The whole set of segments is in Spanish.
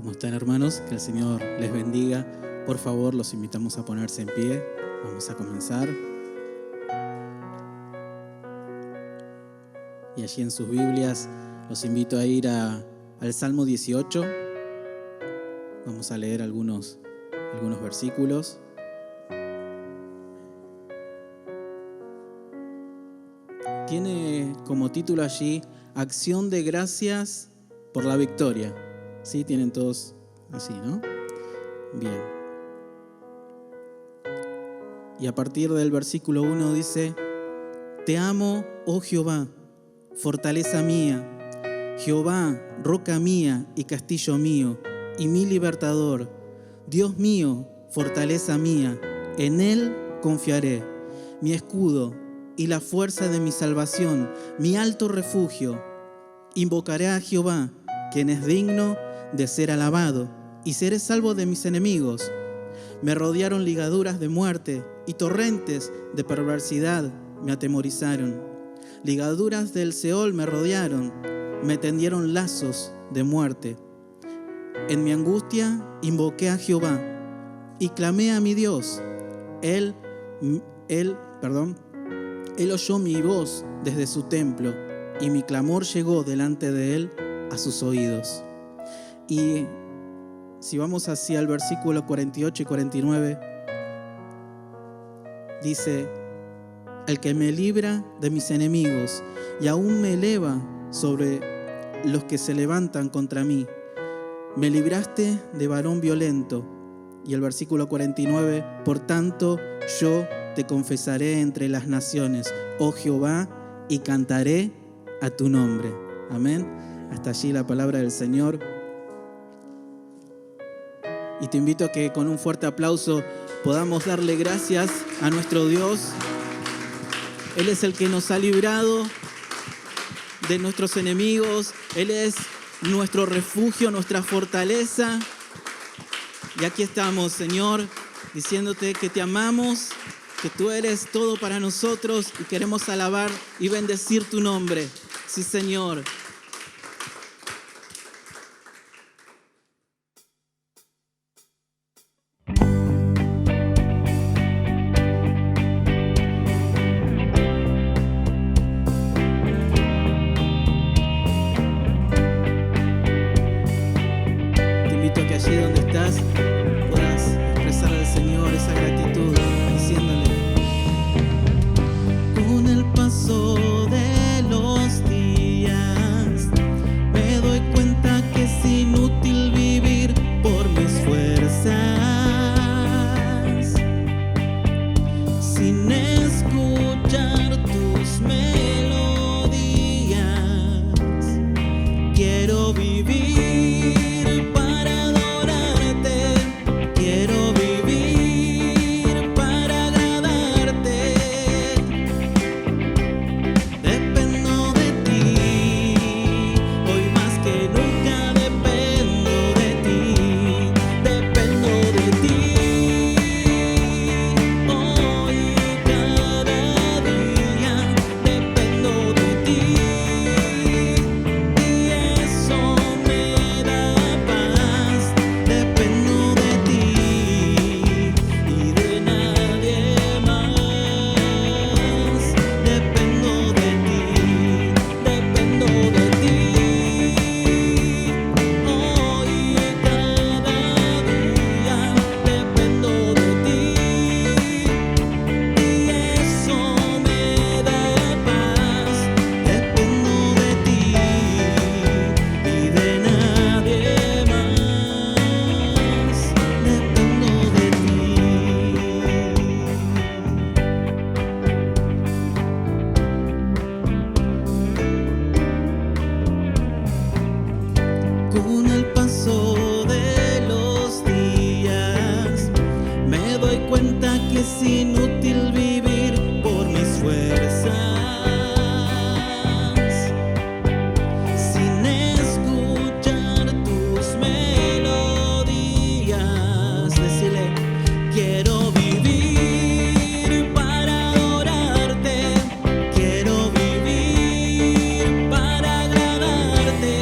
¿Cómo están, hermanos? Que el Señor les bendiga. Por favor, los invitamos a ponerse en pie. Vamos a comenzar. Y allí en sus Biblias los invito a ir al Salmo 18. Vamos a leer algunos versículos. Tiene como título allí Acción de gracias por la victoria. ¿Sí? Tienen todos así, ¿no? Bien. Y a partir del versículo 1 dice: Te amo, oh Jehová, fortaleza mía, Jehová, roca mía y castillo mío, y mi libertador, Dios mío, fortaleza mía, en Él confiaré, mi escudo y la fuerza de mi salvación, mi alto refugio. Invocaré a Jehová, quien es digno de ser alabado, y seré salvo de mis enemigos. Me rodearon ligaduras de muerte, y torrentes de perversidad me atemorizaron. Ligaduras del Seol me rodearon, me tendieron lazos de muerte. En mi angustia invoqué a Jehová, y clamé a mi Dios. Él oyó mi voz desde su templo, y mi clamor llegó delante de Él a sus oídos. Y si vamos hacia el versículo 48 y 49, dice: El que me libra de mis enemigos y aún me eleva sobre los que se levantan contra mí. Me libraste de varón violento. Y el versículo 49, por tanto yo te confesaré entre las naciones, oh Jehová, y cantaré a tu nombre. Amén. Hasta allí la palabra del Señor. Y te invito a que con un fuerte aplauso podamos darle gracias a nuestro Dios. Él es el que nos ha librado de nuestros enemigos. Él es nuestro refugio, nuestra fortaleza. Y aquí estamos, Señor, diciéndote que te amamos, que tú eres todo para nosotros y queremos alabar y bendecir tu nombre. Sí, Señor. Allí donde estás puedas expresar al Señor esa gratitud, diciéndole: con el paso de los días me doy cuenta que es inútil vivir por mis fuerzas sin escuchar tus melodías. Quiero vivir con el paso de los días me doy cuenta que es inútil vivir por mis fuerzas sin escuchar tus melodías. Decirle: quiero vivir para adorarte, quiero vivir para agradarte.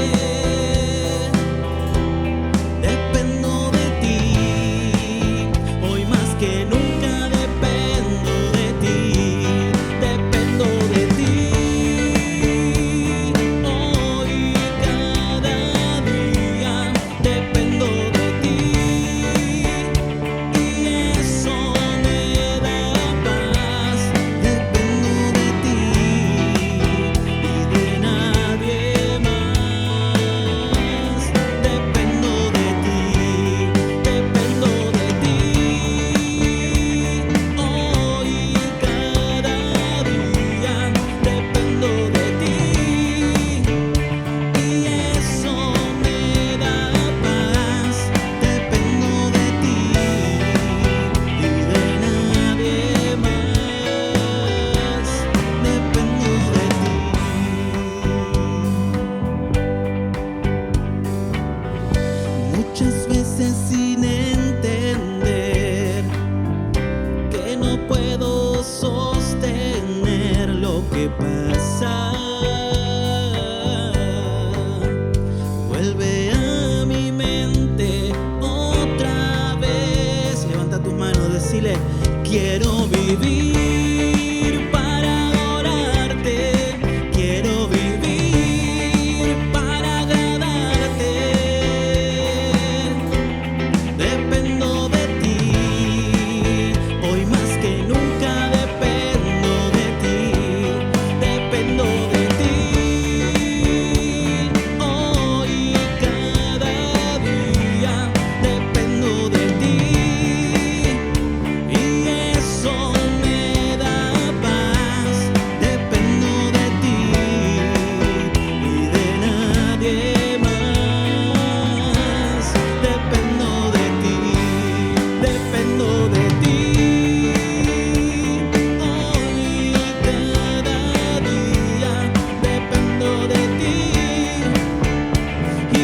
decirle: quiero vivir para adorarte, quiero vivir para agradarte. Dependo de ti, hoy más que nunca dependo de ti, dependo de ti, hoy y cada día dependo de ti, y eso me da paz. Dependo de ti y de nadie más. Dependo de ti, dependo de ti, hoy y cada día dependo de ti, y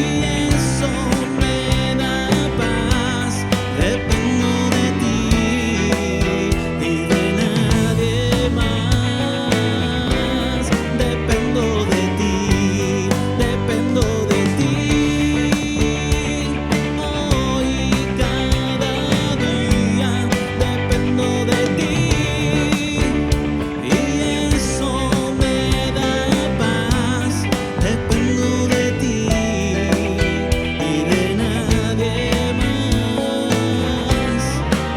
eso me da paz. Dependo de ti y de nadie más. Dependo de ti, dependo de ti, hoy y cada día dependo de ti, y eso me da paz. Dependo de ti y de nadie más.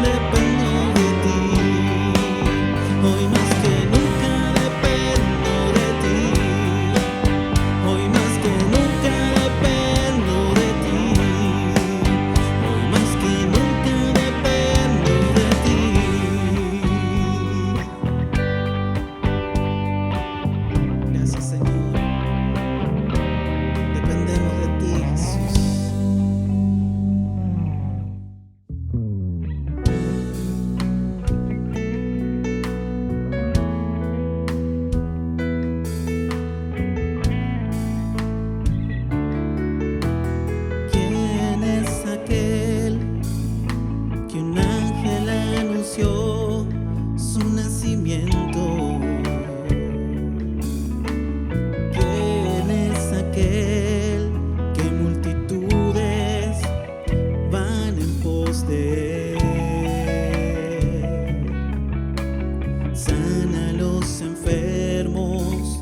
Dependo de ti, hoy más que nunca dependo de ti, hoy más que nunca dependo de ti, hoy más que nunca dependo de ti. Gracias, Señor. Dependemos de ti, Jesús. ¿Quién es aquel que un ángel anunció su nacimiento? ¿Quién es aquel que multitudes van en pos de él? Sana a los enfermos,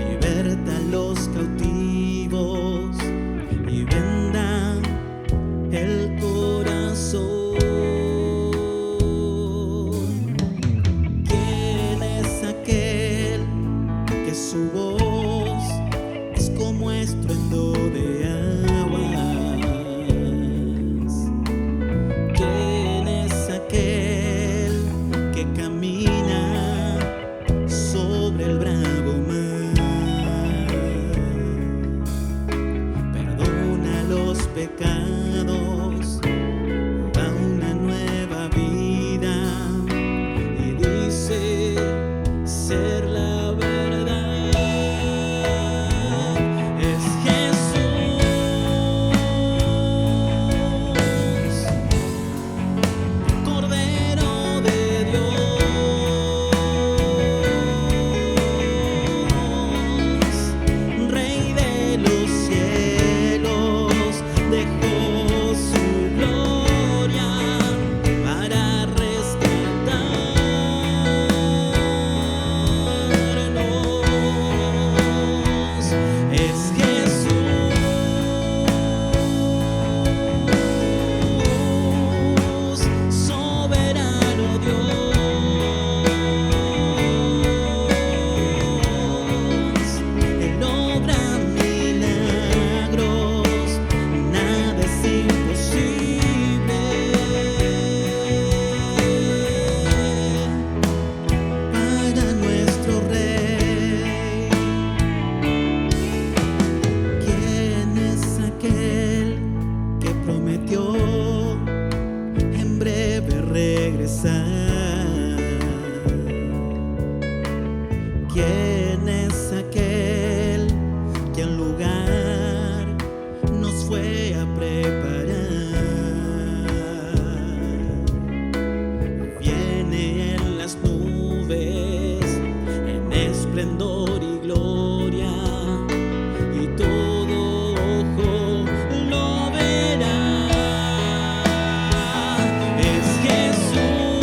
liberta a los cautivos y venda el corazón. ¿Quién es aquel que su voz es como estruendo de aguas? ¿Quién es aquel que camina sobre el bravo mar? Perdona los pecados, da una nueva vida y dice ser la verdad. Es Jesús, Cordero de Dios, Rey de los cielos, dejó su gloria para rescatarnos. Es Jesús, soberano Dios. Él obra milagros, nada es imposible para nuestro Rey. ¿Quién es aquel que prometió en breve regresar? ¿Quién es aquel que en lugar nos fue a preparar? Viene en las nubes, en esplendor y gloria, y todo ojo lo verá. Es Jesús,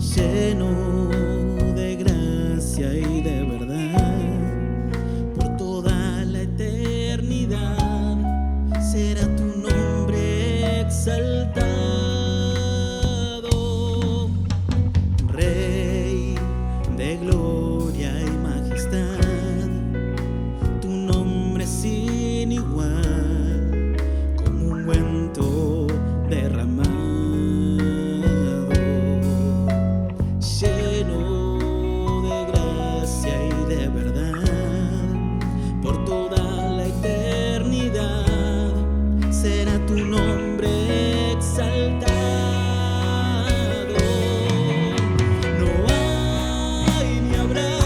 lleno de gracia y de verdad, por toda la eternidad será tu nombre exaltado, Rey de gloria y majestad, tu nombre es sin igual, como un ungüento derramado, lleno de gracia y de verdad, por toda la eternidad será tu nombre exaltado. No hay ni habrá,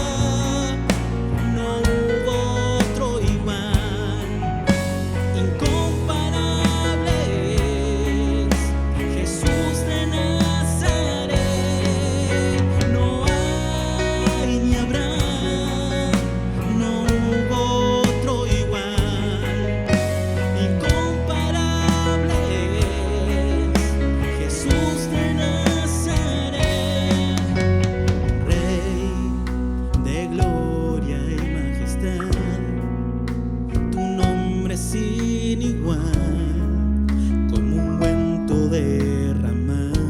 no hubo otro igual, incomparable es Jesús de Nazaret. No hay ni habrá, no hubo otro igual, incomparable es Jesús de Nazaret, Rey de gloria y majestad, tu nombre es sin igual, como un ungüento derramado,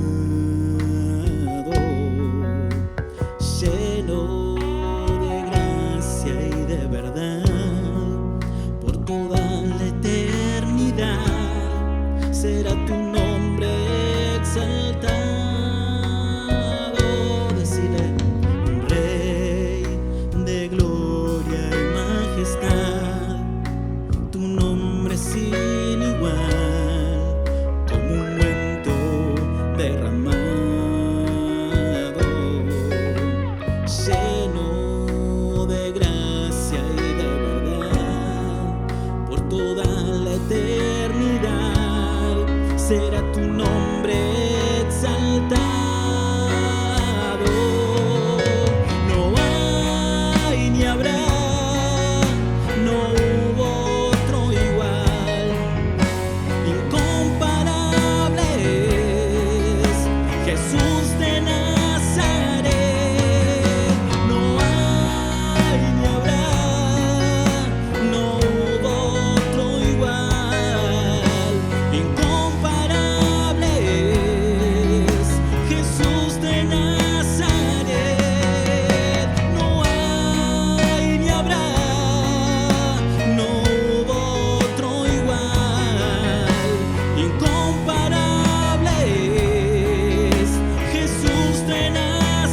lleno de gracia y de verdad, por toda la eternidad será tu nombre exaltado. Decirle, Rey de gloria y majestad, tu nombre es sin igual, como un ungüento derramado, lleno de gracia y de verdad, por toda la eternidad será tu nombre exaltado. No hay ni habrá, no hubo otro igual, incomparable es Jesús de Nazaret. No hay ni habrá, no hubo otro igual, incomparable es Jesús de Nazaret. No hay ni habrá, no hubo otro igual, incomparable es Jesús de Nazaret.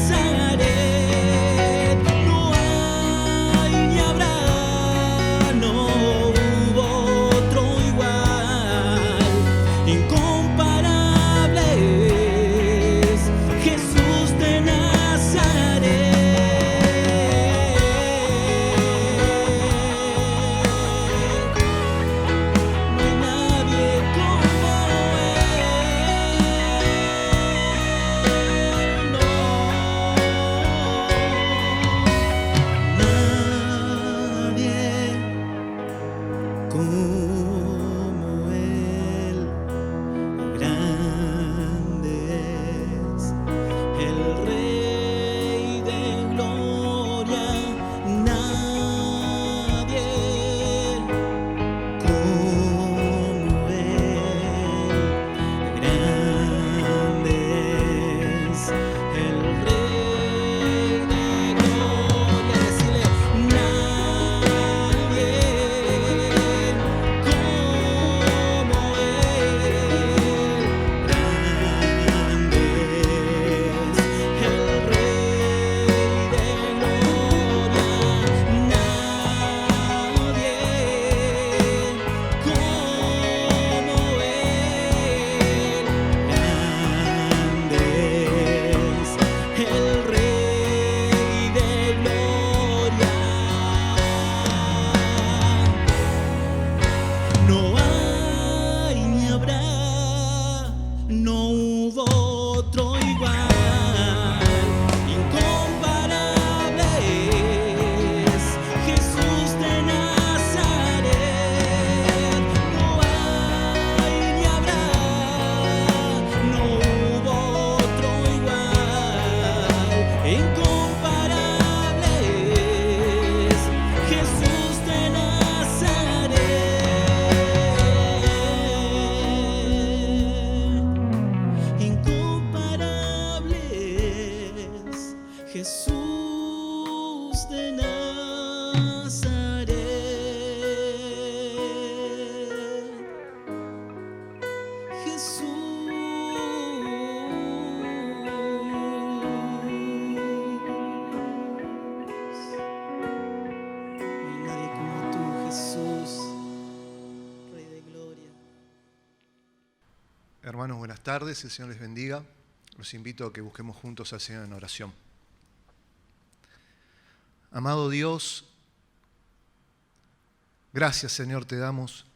Jesús de Nazaret, Jesús. No hay nadie como tú, Jesús, Rey de gloria. Hermanos, buenas tardes, el Señor les bendiga. Los invito a que busquemos juntos al Señor en oración. Amado Dios, gracias Señor te damos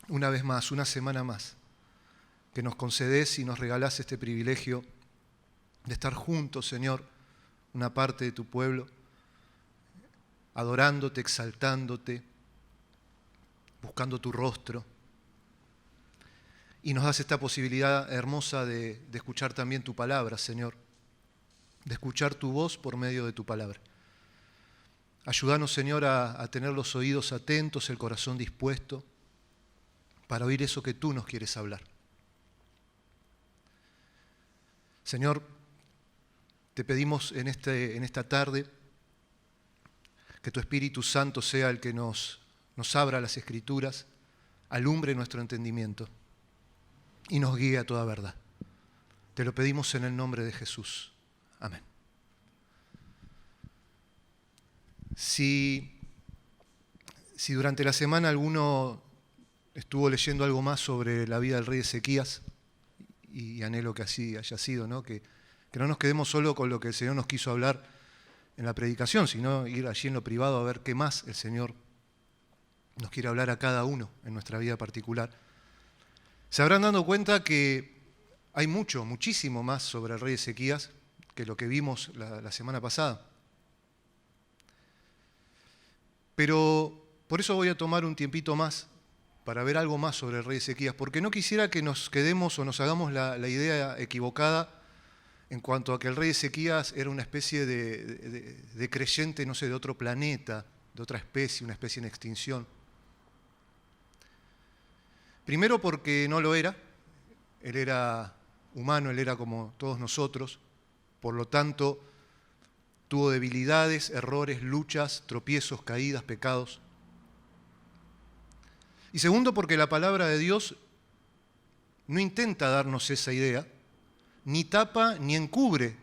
una vez más, una semana más, que nos concedes y nos regalás este privilegio de estar juntos, Señor, una parte de tu pueblo, adorándote, exaltándote, buscando tu rostro. Y nos das esta posibilidad hermosa de escuchar también tu palabra, Señor, de escuchar tu voz por medio de tu palabra. Ayúdanos, Señor, a tener los oídos atentos, el corazón dispuesto para oír eso que tú nos quieres hablar. Señor, te pedimos en esta tarde que tu Espíritu Santo sea el que nos abra las Escrituras, alumbre nuestro entendimiento y nos guíe a toda verdad. Te lo pedimos en el nombre de Jesús. Amén. Si durante la semana alguno estuvo leyendo algo más sobre la vida del rey Ezequías, y anhelo que así haya sido, ¿no? Que no nos quedemos solo con lo que el Señor nos quiso hablar en la predicación, sino ir allí en lo privado a ver qué más el Señor nos quiere hablar a cada uno en nuestra vida particular. Se habrán dado cuenta que hay muchísimo más sobre el rey Ezequías que lo que vimos la semana pasada. Pero por eso voy a tomar un tiempito más para ver algo más sobre el rey Ezequías, porque no quisiera que nos quedemos o nos hagamos la idea equivocada en cuanto a que el rey Ezequías era una especie de creyente, no sé, de otro planeta, de otra especie, una especie en extinción. Primero porque no lo era, él era humano, él era como todos nosotros, por lo tanto tuvo debilidades, errores, luchas, tropiezos, caídas, pecados. Y segundo porque la palabra de Dios no intenta darnos esa idea, ni tapa ni encubre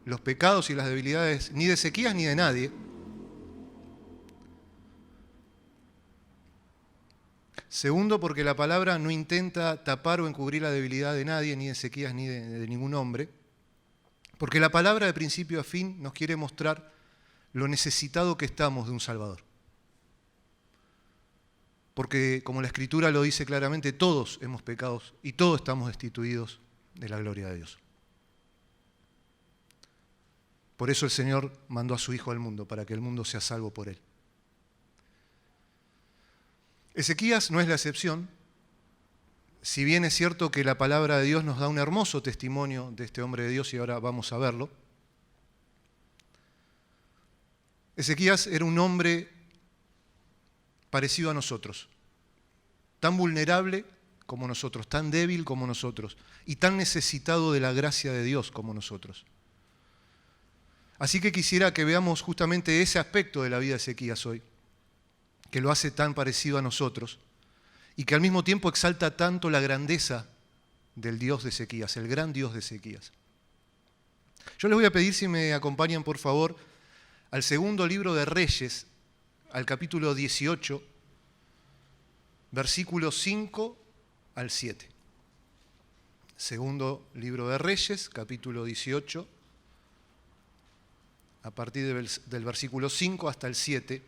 los pecados y las debilidades ni de Ezequías ni de nadie. Segundo, porque la palabra no intenta tapar o encubrir la debilidad de nadie, ni de Ezequías ni de ningún hombre. Porque la palabra de principio a fin nos quiere mostrar lo necesitado que estamos de un Salvador. Porque, como la Escritura lo dice claramente, todos hemos pecado y todos estamos destituidos de la gloria de Dios. Por eso el Señor mandó a su Hijo al mundo, para que el mundo sea salvo por él. Ezequías no es la excepción, si bien es cierto que la palabra de Dios nos da un hermoso testimonio de este hombre de Dios y ahora vamos a verlo. Ezequías era un hombre parecido a nosotros, tan vulnerable como nosotros, tan débil como nosotros y tan necesitado de la gracia de Dios como nosotros. Así que quisiera que veamos justamente ese aspecto de la vida de Ezequías hoy, que lo hace tan parecido a nosotros y que al mismo tiempo exalta tanto la grandeza del Dios de Ezequías, el gran Dios de Ezequías. Yo les voy a pedir si me acompañan, por favor, al segundo libro de Reyes, al capítulo 18, versículos 5 al 7. Segundo libro de Reyes, capítulo 18, a partir del versículo 5 hasta el 7.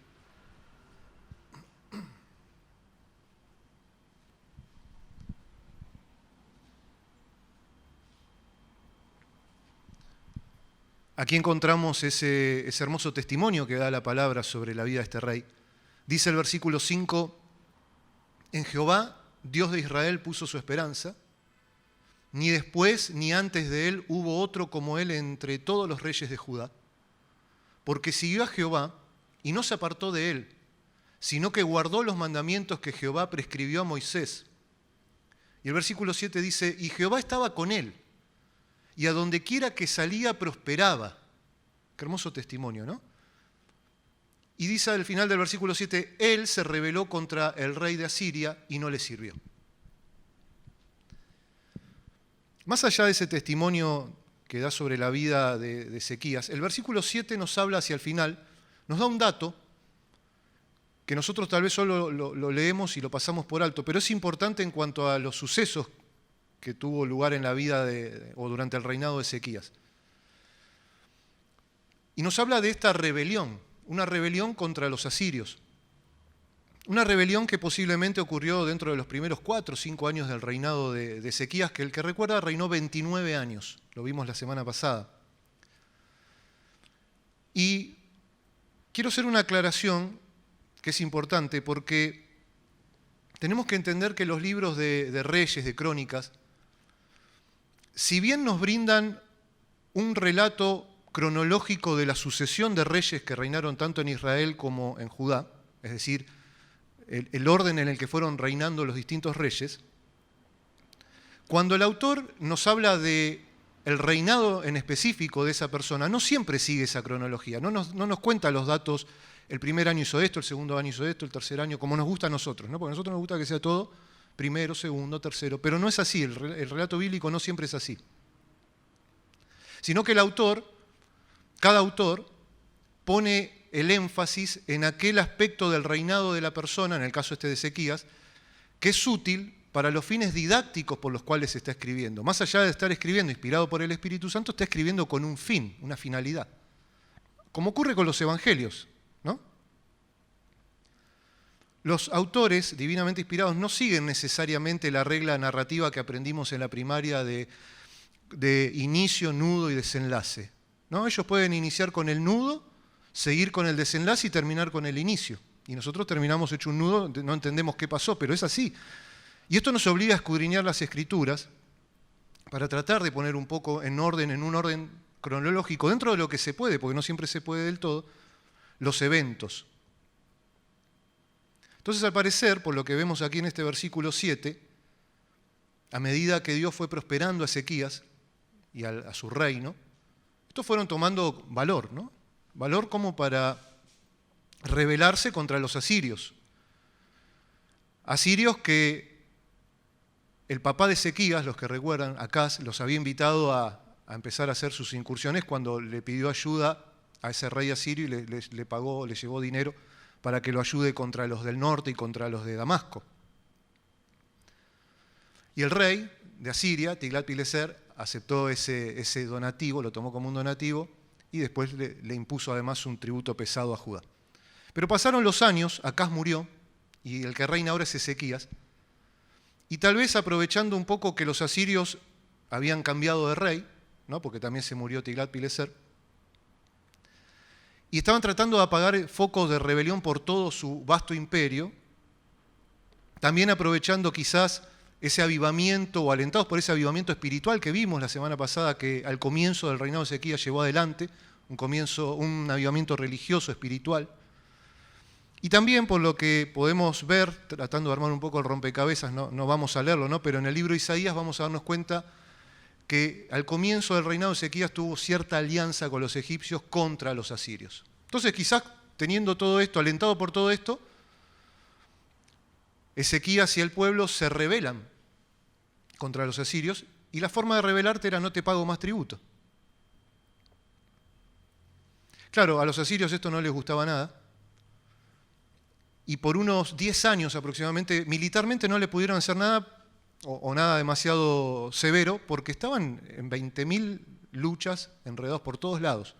Aquí encontramos ese hermoso testimonio que da la palabra sobre la vida de este rey. Dice el versículo 5, en Jehová, Dios de Israel, puso su esperanza, ni después ni antes de él hubo otro como él entre todos los reyes de Judá, porque siguió a Jehová y no se apartó de él, sino que guardó los mandamientos que Jehová prescribió a Moisés. Y el versículo 7 dice, y Jehová estaba con él, y a donde quiera que salía prosperaba, Qué hermoso testimonio, ¿no? Y dice al final del versículo 7, él se rebeló contra el rey de Asiria y no le sirvió. Más allá de ese testimonio que da sobre la vida de Ezequías, el versículo 7 nos habla hacia el final, nos da un dato que nosotros tal vez solo lo leemos y lo pasamos por alto, pero es importante en cuanto a los sucesos que tuvo lugar en la vida o durante el reinado de Ezequías. Y nos habla de esta rebelión, una rebelión contra los asirios. Una rebelión que posiblemente ocurrió dentro de los primeros 4 o 5 años del reinado de Ezequías, que el que recuerda reinó 29 años, lo vimos la semana pasada. Y quiero hacer una aclaración que es importante porque tenemos que entender que los libros de Reyes, de Crónicas, si bien nos brindan un relato cronológico de la sucesión de reyes que reinaron tanto en Israel como en Judá, es decir, el orden en el que fueron reinando los distintos reyes, cuando el autor nos habla de el reinado en específico de esa persona, no siempre sigue esa cronología, no nos cuenta los datos, el primer año hizo esto, el segundo año hizo esto, el tercer año, como nos gusta a nosotros, ¿no? Porque a nosotros nos gusta que sea todo primero, segundo, tercero, pero no es así, el relato bíblico no siempre es así. Sino que cada autor pone el énfasis en aquel aspecto del reinado de la persona, en el caso de Ezequías, que es útil para los fines didácticos por los cuales se está escribiendo. Más allá de estar escribiendo inspirado por el Espíritu Santo, está escribiendo con un fin, una finalidad. Como ocurre con los evangelios, ¿no? Los autores divinamente inspirados no siguen necesariamente la regla narrativa que aprendimos en la primaria de inicio, nudo y desenlace, ¿no? Ellos pueden iniciar con el nudo, seguir con el desenlace y terminar con el inicio. Y nosotros terminamos hecho un nudo, no entendemos qué pasó, pero es así. Y esto nos obliga a escudriñar las Escrituras para tratar de poner un poco en un orden cronológico, dentro de lo que se puede, porque no siempre se puede del todo, los eventos. Entonces, al parecer, por lo que vemos aquí en este versículo 7, a medida que Dios fue prosperando a Ezequías y a su reino, estos fueron tomando valor, ¿no? Valor como para rebelarse contra los asirios. Asirios que el papá de Ezequías, los que recuerdan, Acaz, los había invitado a empezar a hacer sus incursiones cuando le pidió ayuda a ese rey asirio y le llevó dinero para que lo ayude contra los del norte y contra los de Damasco. Y el rey de Asiria, Tiglat-Pileser, aceptó ese donativo, lo tomó como un donativo y después le impuso además un tributo pesado a Judá. Pero pasaron los años, Acaz murió y el que reina ahora es Ezequías, y tal vez aprovechando un poco que los asirios habían cambiado de rey, ¿no? Porque también se murió Tiglat-Pileser, y estaban tratando de apagar focos de rebelión por todo su vasto imperio, también aprovechando quizás ese avivamiento o alentados por ese avivamiento espiritual que vimos la semana pasada que al comienzo del reinado de Ezequías llevó adelante, un avivamiento religioso, espiritual. Y también por lo que podemos ver, tratando de armar un poco el rompecabezas, no vamos a leerlo, ¿no? Pero en el libro de Isaías vamos a darnos cuenta que al comienzo del reinado de Ezequías tuvo cierta alianza con los egipcios contra los asirios. Entonces quizás teniendo todo esto, alentado por todo esto, Ezequías y el pueblo se rebelan contra los asirios y la forma de rebelarte era no te pago más tributo. Claro, a los asirios esto no les gustaba nada y por unos 10 años aproximadamente militarmente no le pudieron hacer nada o nada demasiado severo porque estaban en 20.000 luchas enredados por todos lados.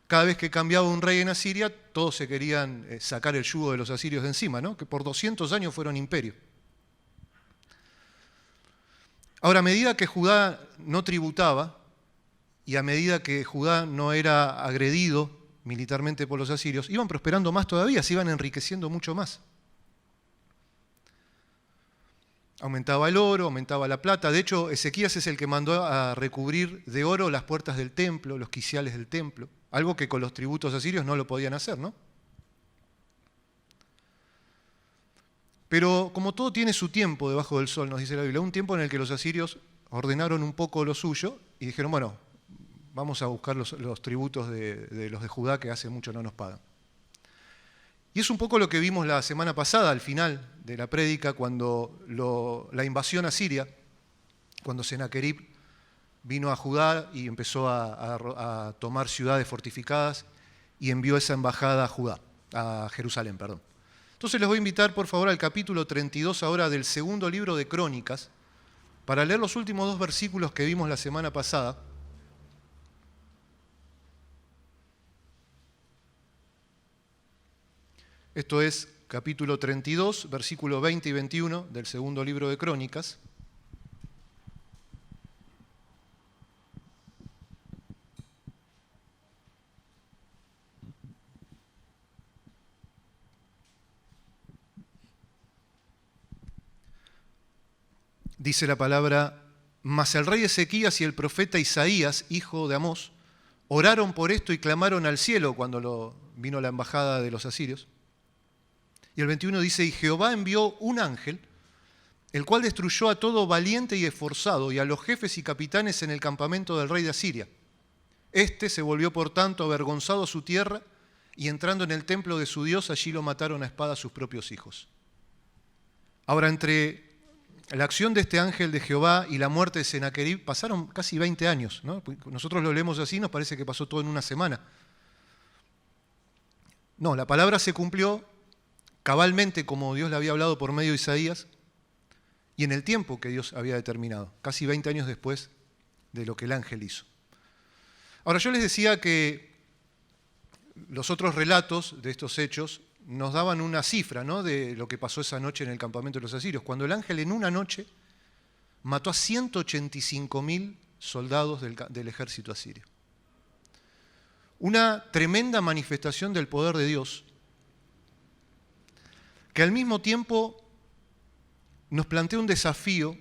Cada vez que cambiaba un rey en Asiria, todos se querían sacar el yugo de los asirios de encima, ¿no? Que por 200 años fueron imperio. Ahora, a medida que Judá no tributaba y a medida que Judá no era agredido militarmente por los asirios, iban prosperando más todavía, se iban enriqueciendo mucho más. Aumentaba el oro, aumentaba la plata. De hecho, Ezequías es el que mandó a recubrir de oro las puertas del templo, los quiciales del templo. Algo que con los tributos asirios no lo podían hacer, ¿no? Pero como todo tiene su tiempo debajo del sol, nos dice la Biblia, un tiempo en el que los asirios ordenaron un poco lo suyo y dijeron, bueno, vamos a buscar los tributos de los de Judá que hace mucho no nos pagan. Y es un poco lo que vimos la semana pasada, al final de la prédica, cuando la invasión a Siria, cuando Sennacherib vino a Judá y empezó a tomar ciudades fortificadas y envió esa embajada a Jerusalén. Entonces les voy a invitar, por favor, al capítulo 32 ahora del segundo libro de Crónicas, para leer los últimos 2 versículos que vimos la semana pasada. Esto es capítulo 32, versículos 20 y 21 del segundo libro de Crónicas. Dice la palabra: mas el rey Ezequías y el profeta Isaías, hijo de Amós, oraron por esto y clamaron al cielo cuando vino la embajada de los asirios. Y el 21 dice: y Jehová envió un ángel, el cual destruyó a todo valiente y esforzado y a los jefes y capitanes en el campamento del rey de Asiria. Este se volvió por tanto avergonzado a su tierra y entrando en el templo de su Dios, allí lo mataron a espada sus propios hijos. Ahora, entre la acción de este ángel de Jehová y la muerte de Sennacherib pasaron casi 20 años, ¿no? Nosotros lo leemos así, nos parece que pasó todo en una semana. No, la palabra se cumplió cabalmente como Dios le había hablado por medio de Isaías y en el tiempo que Dios había determinado, casi 20 años después de lo que el ángel hizo. Ahora, yo les decía que los otros relatos de estos hechos nos daban una cifra, ¿no?, de lo que pasó esa noche en el campamento de los asirios, cuando el ángel en una noche mató a 185.000 soldados del ejército asirio. Una tremenda manifestación del poder de Dios, que al mismo tiempo nos plantea un desafío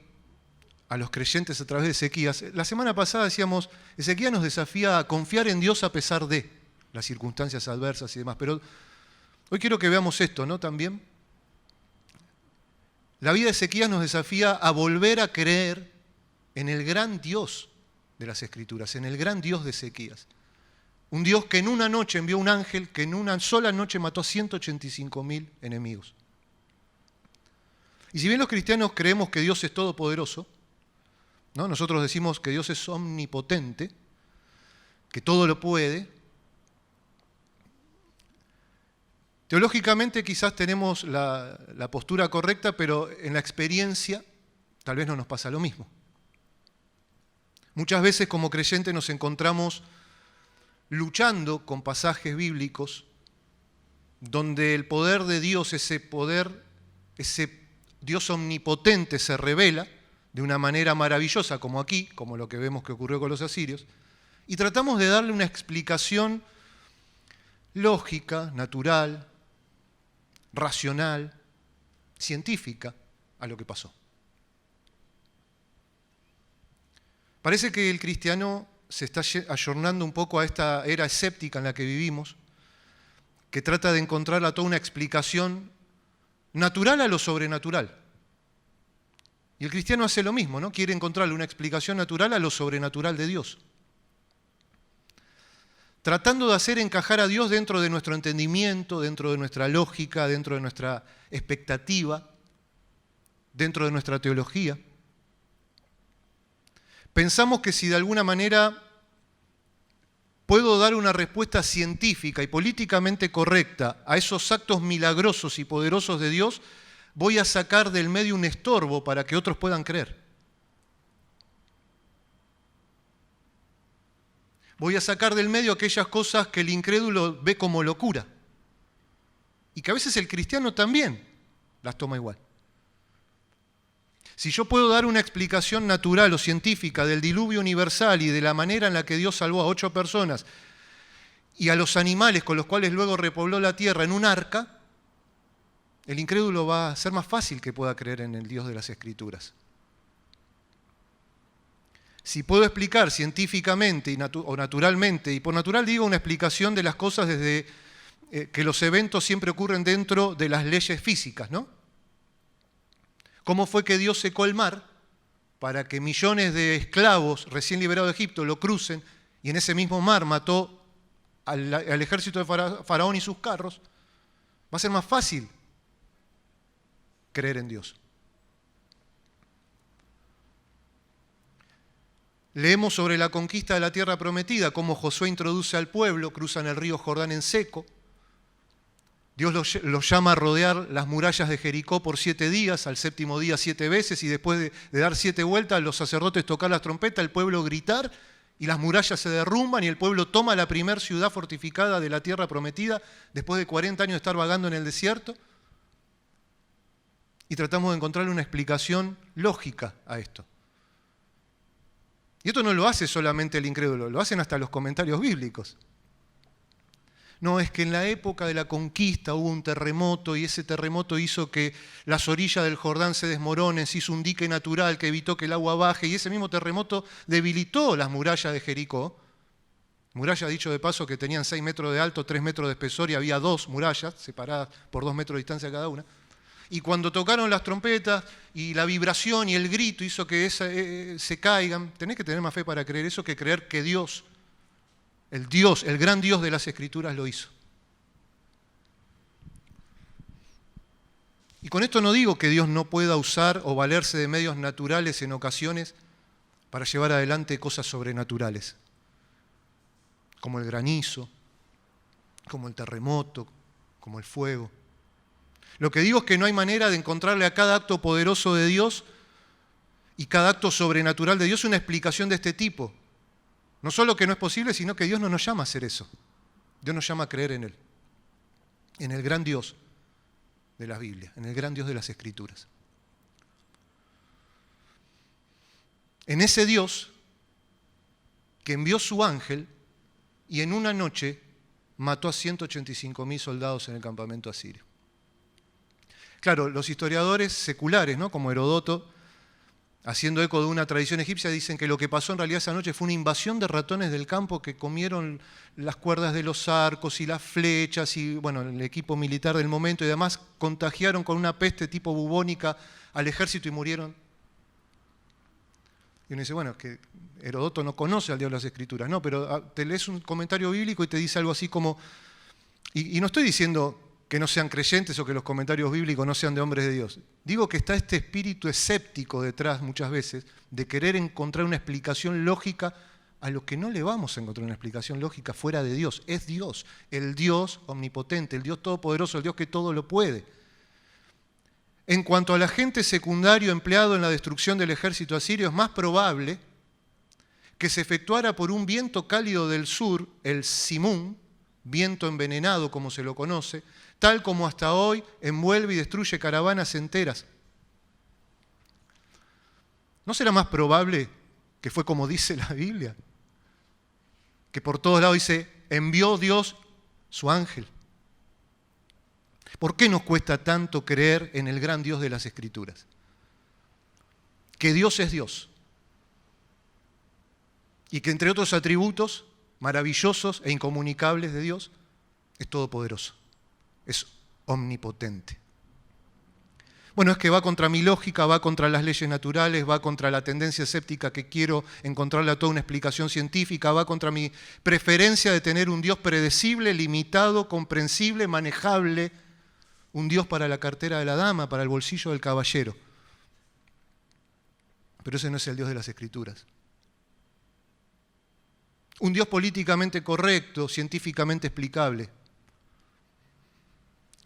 a los creyentes a través de Ezequías. La semana pasada decíamos, Ezequías nos desafía a confiar en Dios a pesar de las circunstancias adversas y demás, pero hoy quiero que veamos esto, ¿no? También la vida de Ezequías nos desafía a volver a creer en el gran Dios de las Escrituras, en el gran Dios de Ezequías. Un Dios que en una noche envió un ángel, que en una sola noche mató a 185.000 enemigos. Y si bien los cristianos creemos que Dios es todopoderoso, ¿no? Nosotros decimos que Dios es omnipotente, que todo lo puede. Teológicamente quizás tenemos la postura correcta, pero en la experiencia tal vez no nos pasa lo mismo. Muchas veces como creyentes nos encontramos luchando con pasajes bíblicos donde el poder de Dios, ese Dios omnipotente se revela de una manera maravillosa, como aquí, como lo que vemos que ocurrió con los asirios, y tratamos de darle una explicación lógica, natural, racional, científica a lo que pasó. Parece que el cristiano se está ayornando un poco a esta era escéptica en la que vivimos, que trata de encontrar a toda una explicación natural a lo sobrenatural. Y el cristiano hace lo mismo, ¿no? Quiere encontrarle una explicación natural a lo sobrenatural de Dios. Tratando de hacer encajar a Dios dentro de nuestro entendimiento, dentro de nuestra lógica, dentro de nuestra expectativa, dentro de nuestra teología. Pensamos que si de alguna manera puedo dar una respuesta científica y políticamente correcta a esos actos milagrosos y poderosos de Dios, voy a sacar del medio un estorbo para que otros puedan creer. Voy a sacar del medio aquellas cosas que el incrédulo ve como locura. Y que a veces el cristiano también las toma igual. Si yo puedo dar una explicación natural o científica del diluvio universal y de la manera en la que Dios salvó a 8 personas y a los animales con los cuales luego repobló la tierra en un arca, el incrédulo va a ser más fácil que pueda creer en el Dios de las Escrituras. Si puedo explicar científicamente o naturalmente, y por natural digo una explicación de las cosas desde que los eventos siempre ocurren dentro de las leyes físicas, ¿no? ¿Cómo fue que Dios secó el mar para que millones de esclavos recién liberados de Egipto lo crucen y en ese mismo mar mató al ejército de Faraón y sus carros, va a ser más fácil creer en Dios. Leemos sobre la conquista de la tierra prometida, cómo Josué introduce al pueblo, cruzan el río Jordán en seco. Dios los llama a rodear las murallas de Jericó por 7 días, al séptimo día 7 veces, y después de dar 7 vueltas, los sacerdotes tocar las trompetas, el pueblo gritar, y las murallas se derrumban, y el pueblo toma la primera ciudad fortificada de la tierra prometida, después de 40 años de estar vagando en el desierto. Y tratamos de encontrarle una explicación lógica a esto. Y esto no lo hace solamente el incrédulo, lo hacen hasta los comentarios bíblicos. No, es que en la época de la conquista hubo un terremoto y ese terremoto hizo que las orillas del Jordán se desmoronen, se hizo un dique natural que evitó que el agua baje y ese mismo terremoto debilitó las murallas de Jericó. Murallas, dicho de paso, que tenían 6 metros de alto, 3 metros de espesor y había 2 murallas separadas por 2 metros de distancia cada una. Y cuando tocaron las trompetas y la vibración y el grito hizo que se caigan, tenés que tener más fe para creer eso que creer que Dios, el gran Dios de las Escrituras lo hizo. Y con esto no digo que Dios no pueda usar o valerse de medios naturales en ocasiones para llevar adelante cosas sobrenaturales, como el granizo, como el terremoto, como el fuego. Lo que digo es que no hay manera de encontrarle a cada acto poderoso de Dios y cada acto sobrenatural de Dios una explicación de este tipo. No solo que no es posible, sino que Dios no nos llama a hacer eso. Dios nos llama a creer en Él, en el gran Dios de la Biblia, en el gran Dios de las Escrituras. En ese Dios que envió su ángel y en una noche mató a 185.000 soldados en el campamento asirio. Claro, los historiadores seculares, ¿no?, como Herodoto, haciendo eco de una tradición egipcia, dicen que lo que pasó en realidad esa noche fue una invasión de ratones del campo que comieron las cuerdas de los arcos y las flechas y bueno, el equipo militar del momento y además contagiaron con una peste tipo bubónica al ejército y murieron. Y uno dice, bueno, es que Herodoto no conoce al Dios de las Escrituras, no, pero te lees un comentario bíblico y te dice algo así como, y no estoy diciendo que no sean creyentes o que los comentarios bíblicos no sean de hombres de Dios. Digo que está este espíritu escéptico detrás muchas veces de querer encontrar una explicación lógica a lo que no le vamos a encontrar una explicación lógica fuera de Dios. Es Dios, el Dios omnipotente, el Dios todopoderoso, el Dios que todo lo puede. En cuanto al agente secundario empleado en la destrucción del ejército asirio, es más probable que se efectuara por un viento cálido del sur, el Simún, viento envenenado como se lo conoce, tal como hasta hoy envuelve y destruye caravanas enteras. ¿No será más probable que fue como dice la Biblia? Que por todos lados dice, envió Dios su ángel. ¿Por qué nos cuesta tanto creer en el gran Dios de las Escrituras? Que Dios es Dios. Y que entre otros atributos maravillosos e incomunicables de Dios, es todopoderoso, es omnipotente. Bueno, es que va contra mi lógica, va contra las leyes naturales, va contra la tendencia escéptica que quiero encontrarle a toda una explicación científica, va contra mi preferencia de tener un Dios predecible, limitado, comprensible, manejable, un Dios para la cartera de la dama, para el bolsillo del caballero. Pero ese no es el Dios de las Escrituras. Un Dios políticamente correcto, científicamente explicable.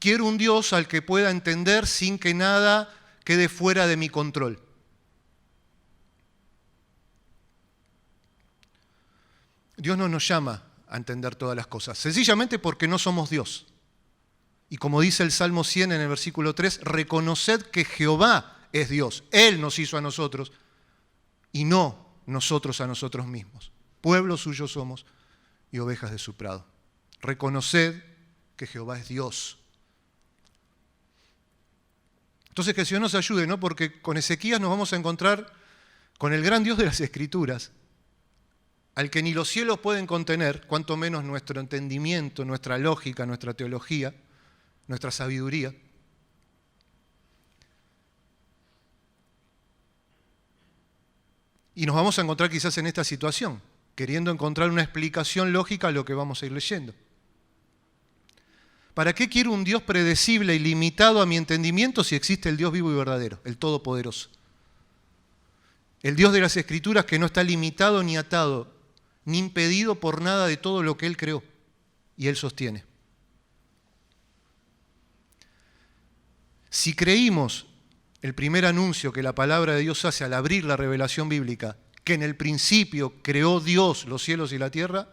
Quiero un Dios al que pueda entender sin que nada quede fuera de mi control. Dios no nos llama a entender todas las cosas, sencillamente porque no somos Dios. Y como dice el Salmo 100 en el versículo 3, reconoced que Jehová es Dios. Él nos hizo a nosotros y no nosotros a nosotros mismos. Pueblo suyo somos y ovejas de su prado. Reconoced que Jehová es Dios. Entonces que el Señor nos ayude, ¿no? Porque con Ezequías nos vamos a encontrar con el gran Dios de las Escrituras, al que ni los cielos pueden contener, cuanto menos nuestro entendimiento, nuestra lógica, nuestra teología, nuestra sabiduría. Y nos vamos a encontrar quizás en esta situación. queriendo encontrar una explicación lógica a lo que vamos a ir leyendo. ¿Para qué quiero un Dios predecible y limitado a mi entendimiento si existe el Dios vivo y verdadero, el Todopoderoso? El Dios de las Escrituras que no está limitado ni atado, ni impedido por nada de todo lo que Él creó y Él sostiene. Si creímos el primer anuncio que la palabra de Dios hace al abrir la revelación bíblica, que en el principio creó Dios los cielos y la tierra,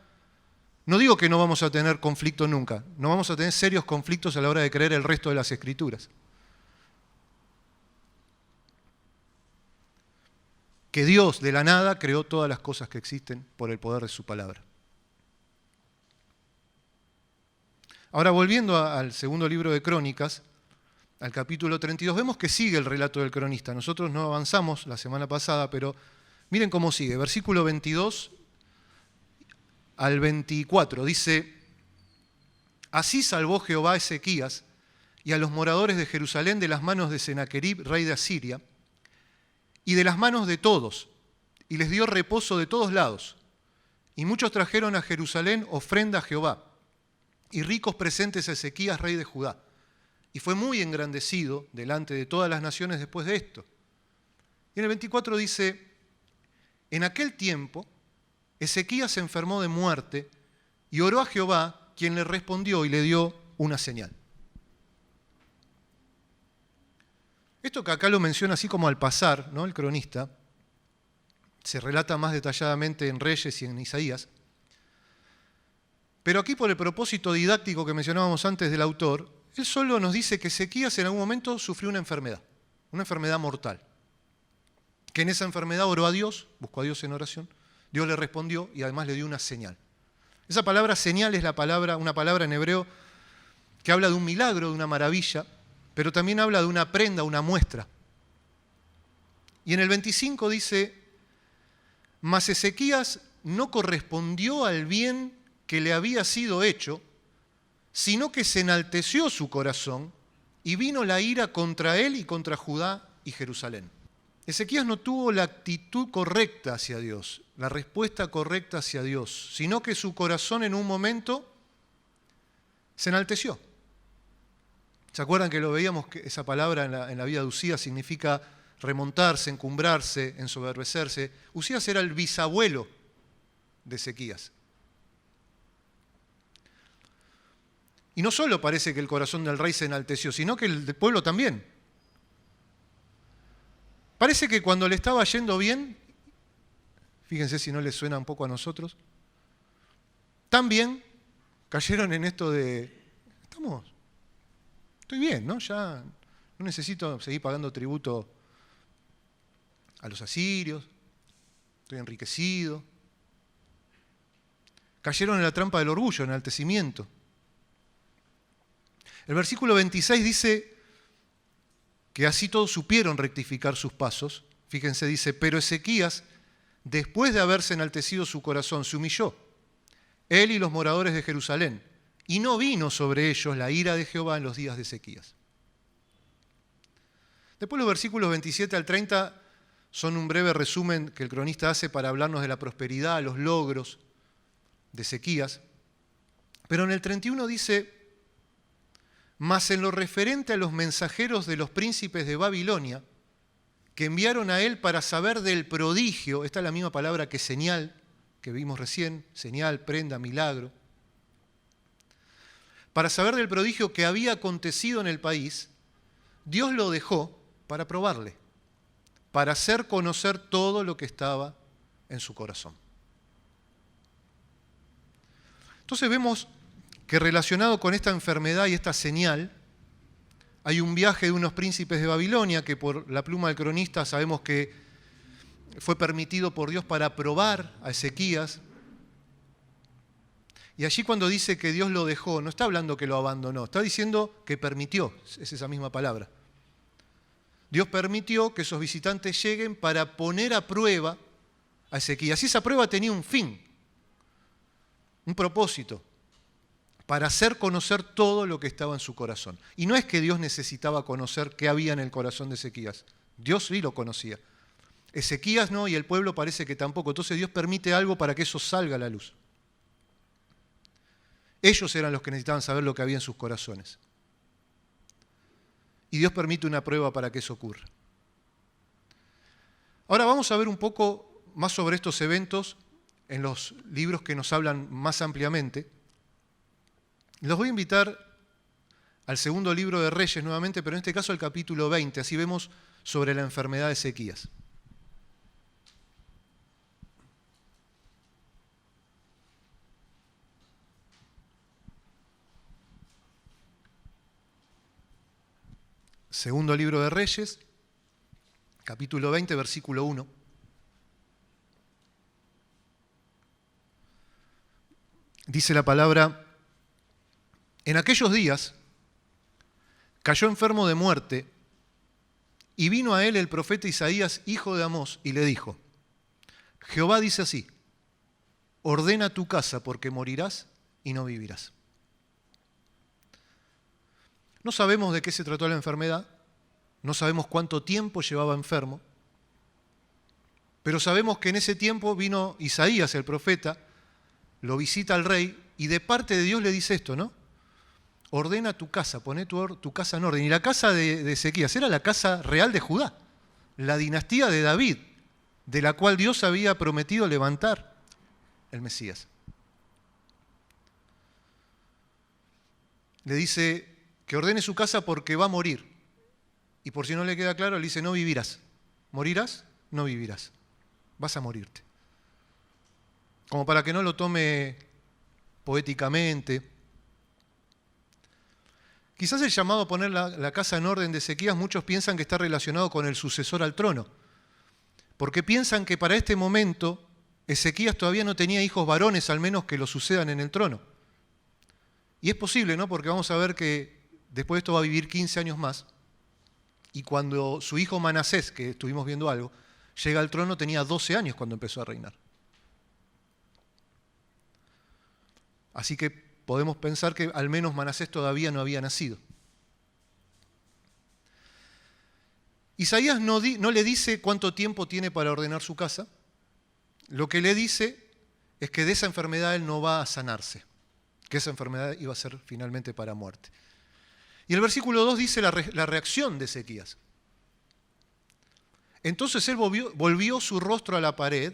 no digo que no vamos a tener conflicto nunca, no vamos a tener serios conflictos a la hora de creer el resto de las Escrituras. Que Dios de la nada creó todas las cosas que existen por el poder de su palabra. Ahora, volviendo al segundo libro de Crónicas, al capítulo 32, vemos que sigue el relato del cronista. Nosotros no avanzamos la semana pasada, pero miren cómo sigue. Versículo 22 al 24 dice: Así salvó Jehová a Ezequías y a los moradores de Jerusalén de las manos de Senaquerib, rey de Asiria, y de las manos de todos, y les dio reposo de todos lados. Y muchos trajeron a Jerusalén ofrenda a Jehová, y ricos presentes a Ezequías, rey de Judá. Y fue muy engrandecido delante de todas las naciones después de esto. Y en el 24 dice: En aquel tiempo Ezequías se enfermó de muerte y oró a Jehová, quien le respondió y le dio una señal. Esto que acá lo menciona así como al pasar, ¿no? El cronista, se relata más detalladamente en Reyes y en Isaías. Pero aquí, por el propósito didáctico que mencionábamos antes del autor, él solo nos dice que Ezequías en algún momento sufrió una enfermedad mortal. Que en esa enfermedad oró a Dios, buscó a Dios en oración, Dios le respondió y además le dio una señal. Esa palabra señal es una palabra en hebreo que habla de un milagro, de una maravilla, pero también habla de una prenda, una muestra. Y en el 25 dice: Mas Ezequías no correspondió al bien que le había sido hecho, sino que se enalteció su corazón y vino la ira contra él y contra Judá y Jerusalén. Ezequías no tuvo la actitud correcta hacia Dios, la respuesta correcta hacia Dios, sino que su corazón en un momento se enalteció. ¿Se acuerdan que lo veíamos, que esa palabra en la vida de Usías significa remontarse, encumbrarse, ensoberbecerse? Usías era el bisabuelo de Ezequías. Y no solo parece que el corazón del rey se enalteció, sino que el del pueblo también. Parece que cuando le estaba yendo bien, fíjense si no les suena un poco a nosotros, también cayeron en esto de: estoy bien, ¿no? Ya no necesito seguir pagando tributo a los asirios, estoy enriquecido. Cayeron en la trampa del orgullo, en el enaltecimiento. El versículo 26 dice que así todos supieron rectificar sus pasos. Fíjense, dice: Pero Ezequías, después de haberse enaltecido su corazón, se humilló, él y los moradores de Jerusalén, y no vino sobre ellos la ira de Jehová en los días de Ezequías. Después los versículos 27 al 30 son un breve resumen que el cronista hace para hablarnos de la prosperidad, los logros de Ezequías. Pero en el 31 dice: Mas en lo referente a los mensajeros de los príncipes de Babilonia, que enviaron a él para saber del prodigio, esta es la misma palabra que señal, que vimos recién, señal, prenda, milagro, para saber del prodigio que había acontecido en el país, Dios lo dejó para probarle, para hacer conocer todo lo que estaba en su corazón. Entonces vemos que relacionado con esta enfermedad y esta señal, hay un viaje de unos príncipes de Babilonia que por la pluma del cronista sabemos que fue permitido por Dios para probar a Ezequías. Y allí cuando dice que Dios lo dejó, no está hablando que lo abandonó, está diciendo que permitió, es esa misma palabra. Dios permitió que esos visitantes lleguen para poner a prueba a Ezequías. Y esa prueba tenía un fin, un propósito, para hacer conocer todo lo que estaba en su corazón. Y no es que Dios necesitaba conocer qué había en el corazón de Ezequías. Dios sí lo conocía. Ezequías no, y el pueblo parece que tampoco. Entonces Dios permite algo para que eso salga a la luz. Ellos eran los que necesitaban saber lo que había en sus corazones. Y Dios permite una prueba para que eso ocurra. Ahora vamos a ver un poco más sobre estos eventos en los libros que nos hablan más ampliamente. Los voy a invitar al segundo libro de Reyes nuevamente, pero en este caso al capítulo 20, así vemos sobre la enfermedad de Ezequías. Segundo libro de Reyes, capítulo 20, versículo 1. Dice la palabra: en aquellos días cayó enfermo de muerte, y vino a él el profeta Isaías, hijo de Amós, y le dijo: Jehová dice así, ordena tu casa porque morirás y no vivirás. No sabemos de qué se trató la enfermedad, no sabemos cuánto tiempo llevaba enfermo, pero sabemos que en ese tiempo vino Isaías, el profeta, lo visita al rey y de parte de Dios le dice esto, ¿no? Ordena tu casa, poné tu casa en orden. Y la casa de Ezequías era la casa real de Judá, la dinastía de David, de la cual Dios había prometido levantar el Mesías. Le dice que ordene su casa porque va a morir. Y por si no le queda claro, le dice: no vivirás. ¿Morirás? No vivirás. Vas a morirte. Como para que no lo tome poéticamente. Quizás el llamado a poner la casa en orden de Ezequías, muchos piensan que está relacionado con el sucesor al trono. Porque piensan que para este momento Ezequías todavía no tenía hijos varones, al menos que lo sucedan en el trono. Y es posible, ¿no? Porque vamos a ver que después de esto va a vivir 15 años más. Y cuando su hijo Manasés, que estuvimos viendo algo, llega al trono, tenía 12 años cuando empezó a reinar. Así que podemos pensar que al menos Manasés todavía no había nacido. Isaías no le dice cuánto tiempo tiene para ordenar su casa. Lo que le dice es que de esa enfermedad él no va a sanarse, que esa enfermedad iba a ser finalmente para muerte. Y el versículo 2 dice la reacción de Ezequías. Entonces él volvió su rostro a la pared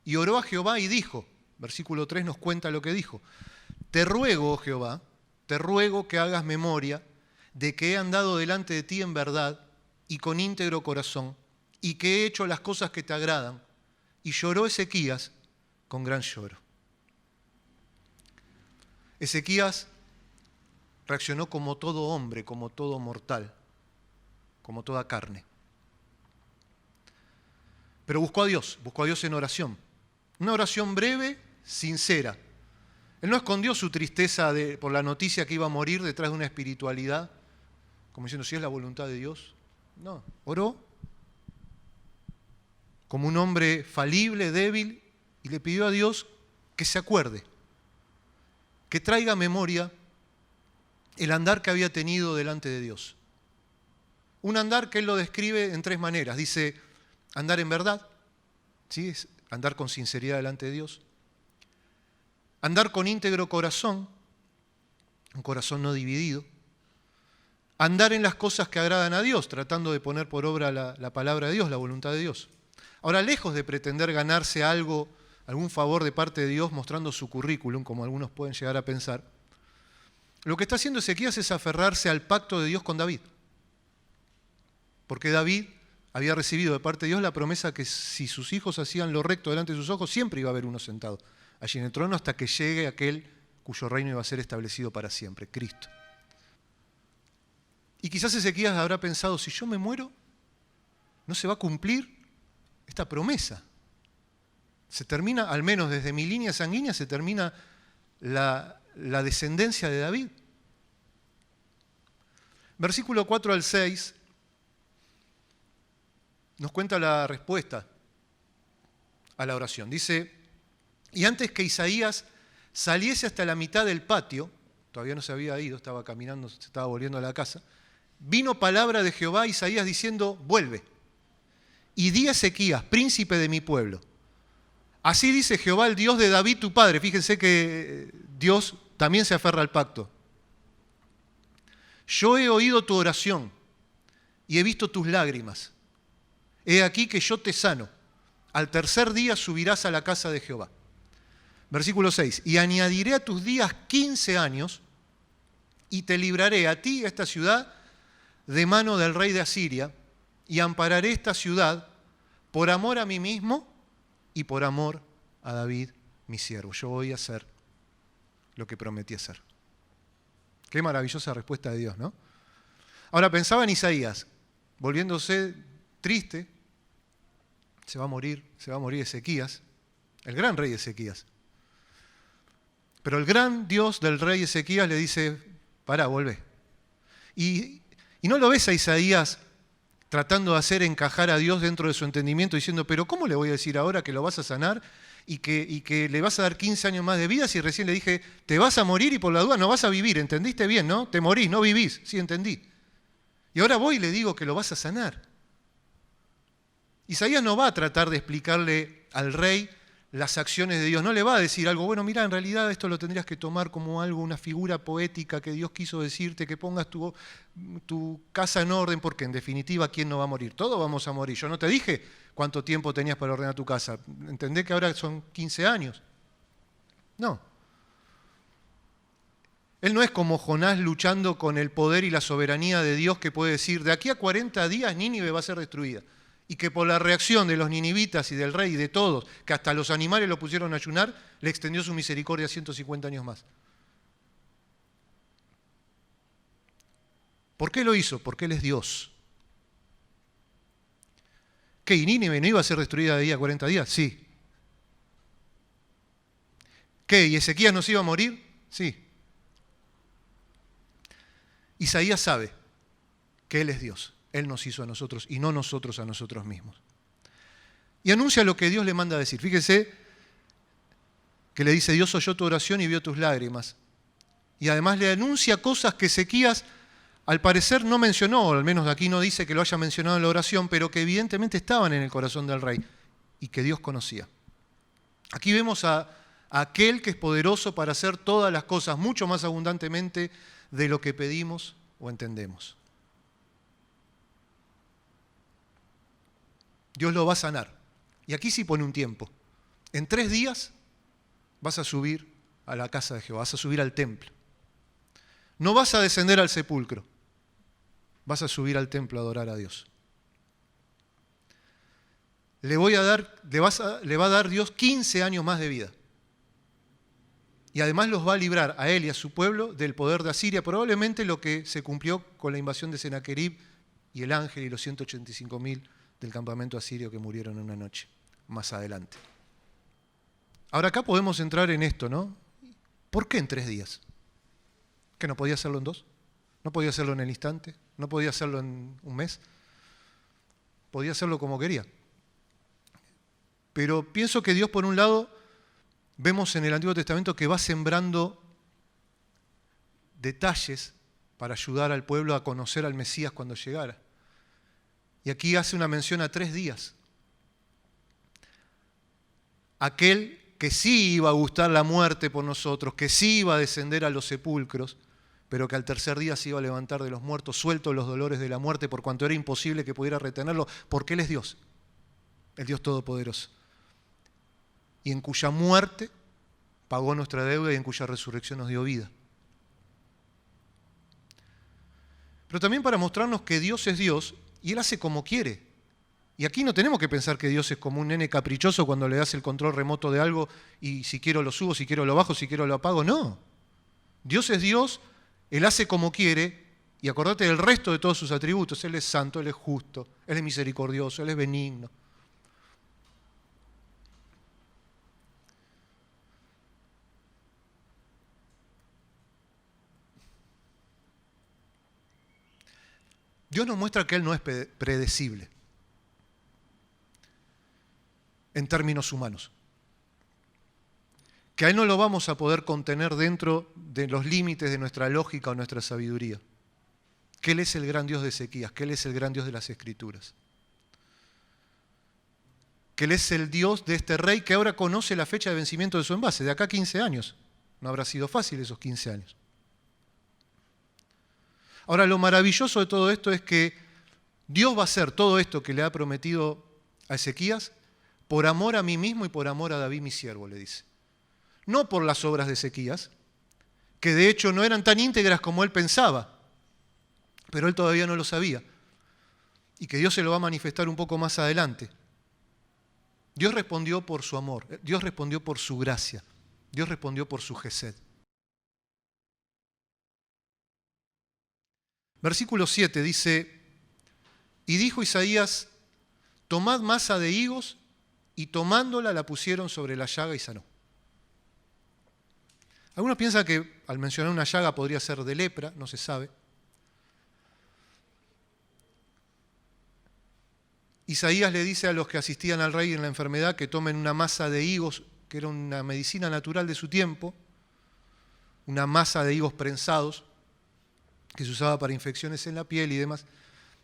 y oró a Jehová y dijo, versículo 3 nos cuenta lo que dijo: te ruego, oh Jehová, te ruego que hagas memoria de que he andado delante de ti en verdad y con íntegro corazón, y que he hecho las cosas que te agradan. Y lloró Ezequías con gran lloro. Ezequías reaccionó como todo hombre, como todo mortal, como toda carne. Pero buscó a Dios en oración. Una oración breve, sincera. Él no escondió su tristeza por la noticia que iba a morir detrás de una espiritualidad, como diciendo, si es la voluntad de Dios. No, oró como un hombre falible, débil, y le pidió a Dios que se acuerde, que traiga a memoria el andar que había tenido delante de Dios. Un andar que él lo describe en 3 maneras. Dice, andar en verdad, ¿sí? Es andar con sinceridad delante de Dios. Andar con íntegro corazón, un corazón no dividido. Andar en las cosas que agradan a Dios, tratando de poner por obra la palabra de Dios, la voluntad de Dios. Ahora, lejos de pretender ganarse algo, algún favor de parte de Dios mostrando su currículum, como algunos pueden llegar a pensar, lo que está haciendo Ezequías es aferrarse al pacto de Dios con David. Porque David había recibido de parte de Dios la promesa que si sus hijos hacían lo recto delante de sus ojos, siempre iba a haber uno sentado allí en el trono hasta que llegue aquel cuyo reino iba a ser establecido para siempre, Cristo. Y quizás Ezequías habrá pensado, si yo me muero, no se va a cumplir esta promesa. Se termina, al menos desde mi línea sanguínea, se termina la descendencia de David. Versículo 4 al 6 nos cuenta la respuesta a la oración. Dice, y antes que Isaías saliese hasta la mitad del patio, todavía no se había ido, estaba caminando, se estaba volviendo a la casa, vino palabra de Jehová a Isaías diciendo, vuelve y di a Ezequías, príncipe de mi pueblo. Así dice Jehová, el Dios de David tu padre. Fíjense que Dios también se aferra al pacto. Yo he oído tu oración y he visto tus lágrimas. He aquí que yo te sano. Al tercer día subirás a la casa de Jehová. Versículo 6. Y añadiré a tus días 15 años y te libraré a ti, a esta ciudad, de mano del rey de Asiria, y ampararé esta ciudad por amor a mí mismo y por amor a David, mi siervo. Yo voy a hacer lo que prometí hacer. Qué maravillosa respuesta de Dios, ¿no? Ahora pensaba en Isaías, volviéndose triste, se va a morir Ezequías, el gran rey Ezequías. Pero el gran Dios del rey Ezequías le dice, pará, volvé. Y no lo ves a Isaías tratando de hacer encajar a Dios dentro de su entendimiento, diciendo, pero ¿cómo le voy a decir ahora que lo vas a sanar y que le vas a dar 15 años más de vida si recién le dije, te vas a morir y por la duda no vas a vivir? ¿Entendiste bien, no? Te morís, no vivís. Sí, entendí. Y ahora voy y le digo que lo vas a sanar. Isaías no va a tratar de explicarle al rey las acciones de Dios. No le va a decir algo, bueno, mira, en realidad esto lo tendrías que tomar como algo, una figura poética que Dios quiso decirte, que pongas tu casa en orden, porque en definitiva, ¿quién no va a morir? Todos vamos a morir. Yo no te dije cuánto tiempo tenías para ordenar tu casa. ¿Entendés que ahora son 15 años? No. Él no es como Jonás luchando con el poder y la soberanía de Dios que puede decir, de aquí a 40 días Nínive va a ser destruida. Y que por la reacción de los ninivitas y del rey y de todos, que hasta los animales lo pusieron a ayunar, le extendió su misericordia 150 años más. ¿Por qué lo hizo? Porque Él es Dios. ¿Qué? ¿Y Nínive no iba a ser destruida de día a 40 días? Sí. ¿Qué? ¿Y Ezequías no se iba a morir? Sí. Isaías sabe que Él es Dios. Él nos hizo a nosotros y no nosotros a nosotros mismos. Y anuncia lo que Dios le manda a decir. Fíjese que le dice, Dios oyó tu oración y vio tus lágrimas. Y además le anuncia cosas que Ezequías al parecer no mencionó, o al menos aquí no dice que lo haya mencionado en la oración, pero que evidentemente estaban en el corazón del rey y que Dios conocía. Aquí vemos a aquel que es poderoso para hacer todas las cosas mucho más abundantemente de lo que pedimos o entendemos. Dios lo va a sanar. Y aquí sí pone un tiempo. En 3 días vas a subir a la casa de Jehová, vas a subir al templo. No vas a descender al sepulcro, vas a subir al templo a adorar a Dios. Le va a dar Dios 15 años más de vida. Y además los va a librar a él y a su pueblo del poder de Asiria, probablemente lo que se cumplió con la invasión de Sennacherib y el ángel y los 185.000 del campamento asirio que murieron en una noche, más adelante. Ahora acá podemos entrar en esto, ¿no? ¿Por qué en 3 días? ¿Que no podía hacerlo en 2? ¿No podía hacerlo en el instante? ¿No podía hacerlo en un mes? Podía hacerlo como quería. Pero pienso que Dios, por un lado, vemos en el Antiguo Testamento que va sembrando detalles para ayudar al pueblo a conocer al Mesías cuando llegara. Y aquí hace una mención a 3 días. Aquel que sí iba a gustar la muerte por nosotros, que sí iba a descender a los sepulcros, pero que al tercer día se iba a levantar de los muertos, suelto los dolores de la muerte, por cuanto era imposible que pudiera retenerlo, porque Él es Dios, el Dios Todopoderoso. Y en cuya muerte pagó nuestra deuda y en cuya resurrección nos dio vida. Pero también para mostrarnos que Dios es Dios, y Él hace como quiere. Y aquí no tenemos que pensar que Dios es como un nene caprichoso cuando le das el control remoto de algo y si quiero lo subo, si quiero lo bajo, si quiero lo apago. No. Dios es Dios, Él hace como quiere y acordate del resto de todos sus atributos. Él es santo, Él es justo, Él es misericordioso, Él es benigno. Dios nos muestra que Él no es predecible en términos humanos. Que a Él no lo vamos a poder contener dentro de los límites de nuestra lógica o nuestra sabiduría. Que Él es el gran Dios de Ezequías, que Él es el gran Dios de las Escrituras. que Él es el Dios de este rey que ahora conoce la fecha de vencimiento de su envase, de acá a 15 años. No habrá sido fácil esos 15 años. Ahora, lo maravilloso de todo esto es que Dios va a hacer todo esto que le ha prometido a Ezequías por amor a mí mismo y por amor a David mi siervo, le dice. No por las obras de Ezequías, que de hecho no eran tan íntegras como él pensaba, pero él todavía no lo sabía, y que Dios se lo va a manifestar un poco más adelante. Dios respondió por su amor, Dios respondió por su gracia, Dios respondió por su gesed. Versículo 7 dice, y dijo Isaías, tomad masa de higos, y tomándola la pusieron sobre la llaga y sanó. Algunos piensan que al mencionar una llaga podría ser de lepra, no se sabe. Isaías le dice a los que asistían al rey en la enfermedad que tomen una masa de higos, que era una medicina natural de su tiempo, una masa de higos prensados, que se usaba para infecciones en la piel y demás,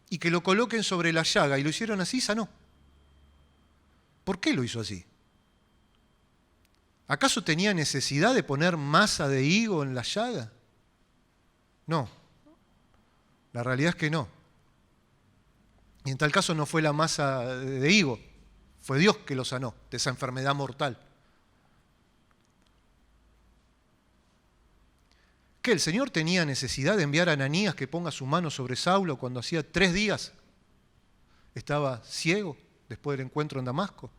y que lo coloquen sobre la llaga, y lo hicieron así, sanó. ¿Por qué lo hizo así? ¿Acaso tenía necesidad de poner masa de higo en la llaga? No, la realidad es que no. Y en tal caso no fue la masa de higo, fue Dios que lo sanó de esa enfermedad mortal. ¿Qué? ¿El Señor tenía necesidad de enviar a Ananías que ponga su mano sobre Saulo cuando hacía 3 días estaba ciego después del encuentro en Damasco?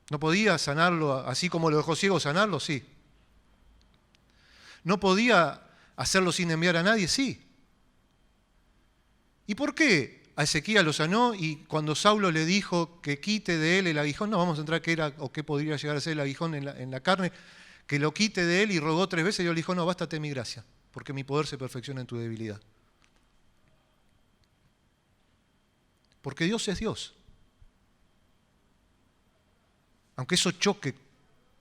¿No podía sanarlo así como lo dejó ciego, sanarlo? Sí. ¿No podía hacerlo sin enviar a nadie? Sí. ¿Y por qué a Ezequías lo sanó y cuando Saulo le dijo que quite de él el aguijón, no vamos a entrar qué era o qué podría llegar a ser el aguijón en la carne, que lo quite de él y rogó 3 veces y Dios le dijo, no, bástate mi gracia, porque mi poder se perfecciona en tu debilidad? Porque Dios es Dios. Aunque eso choque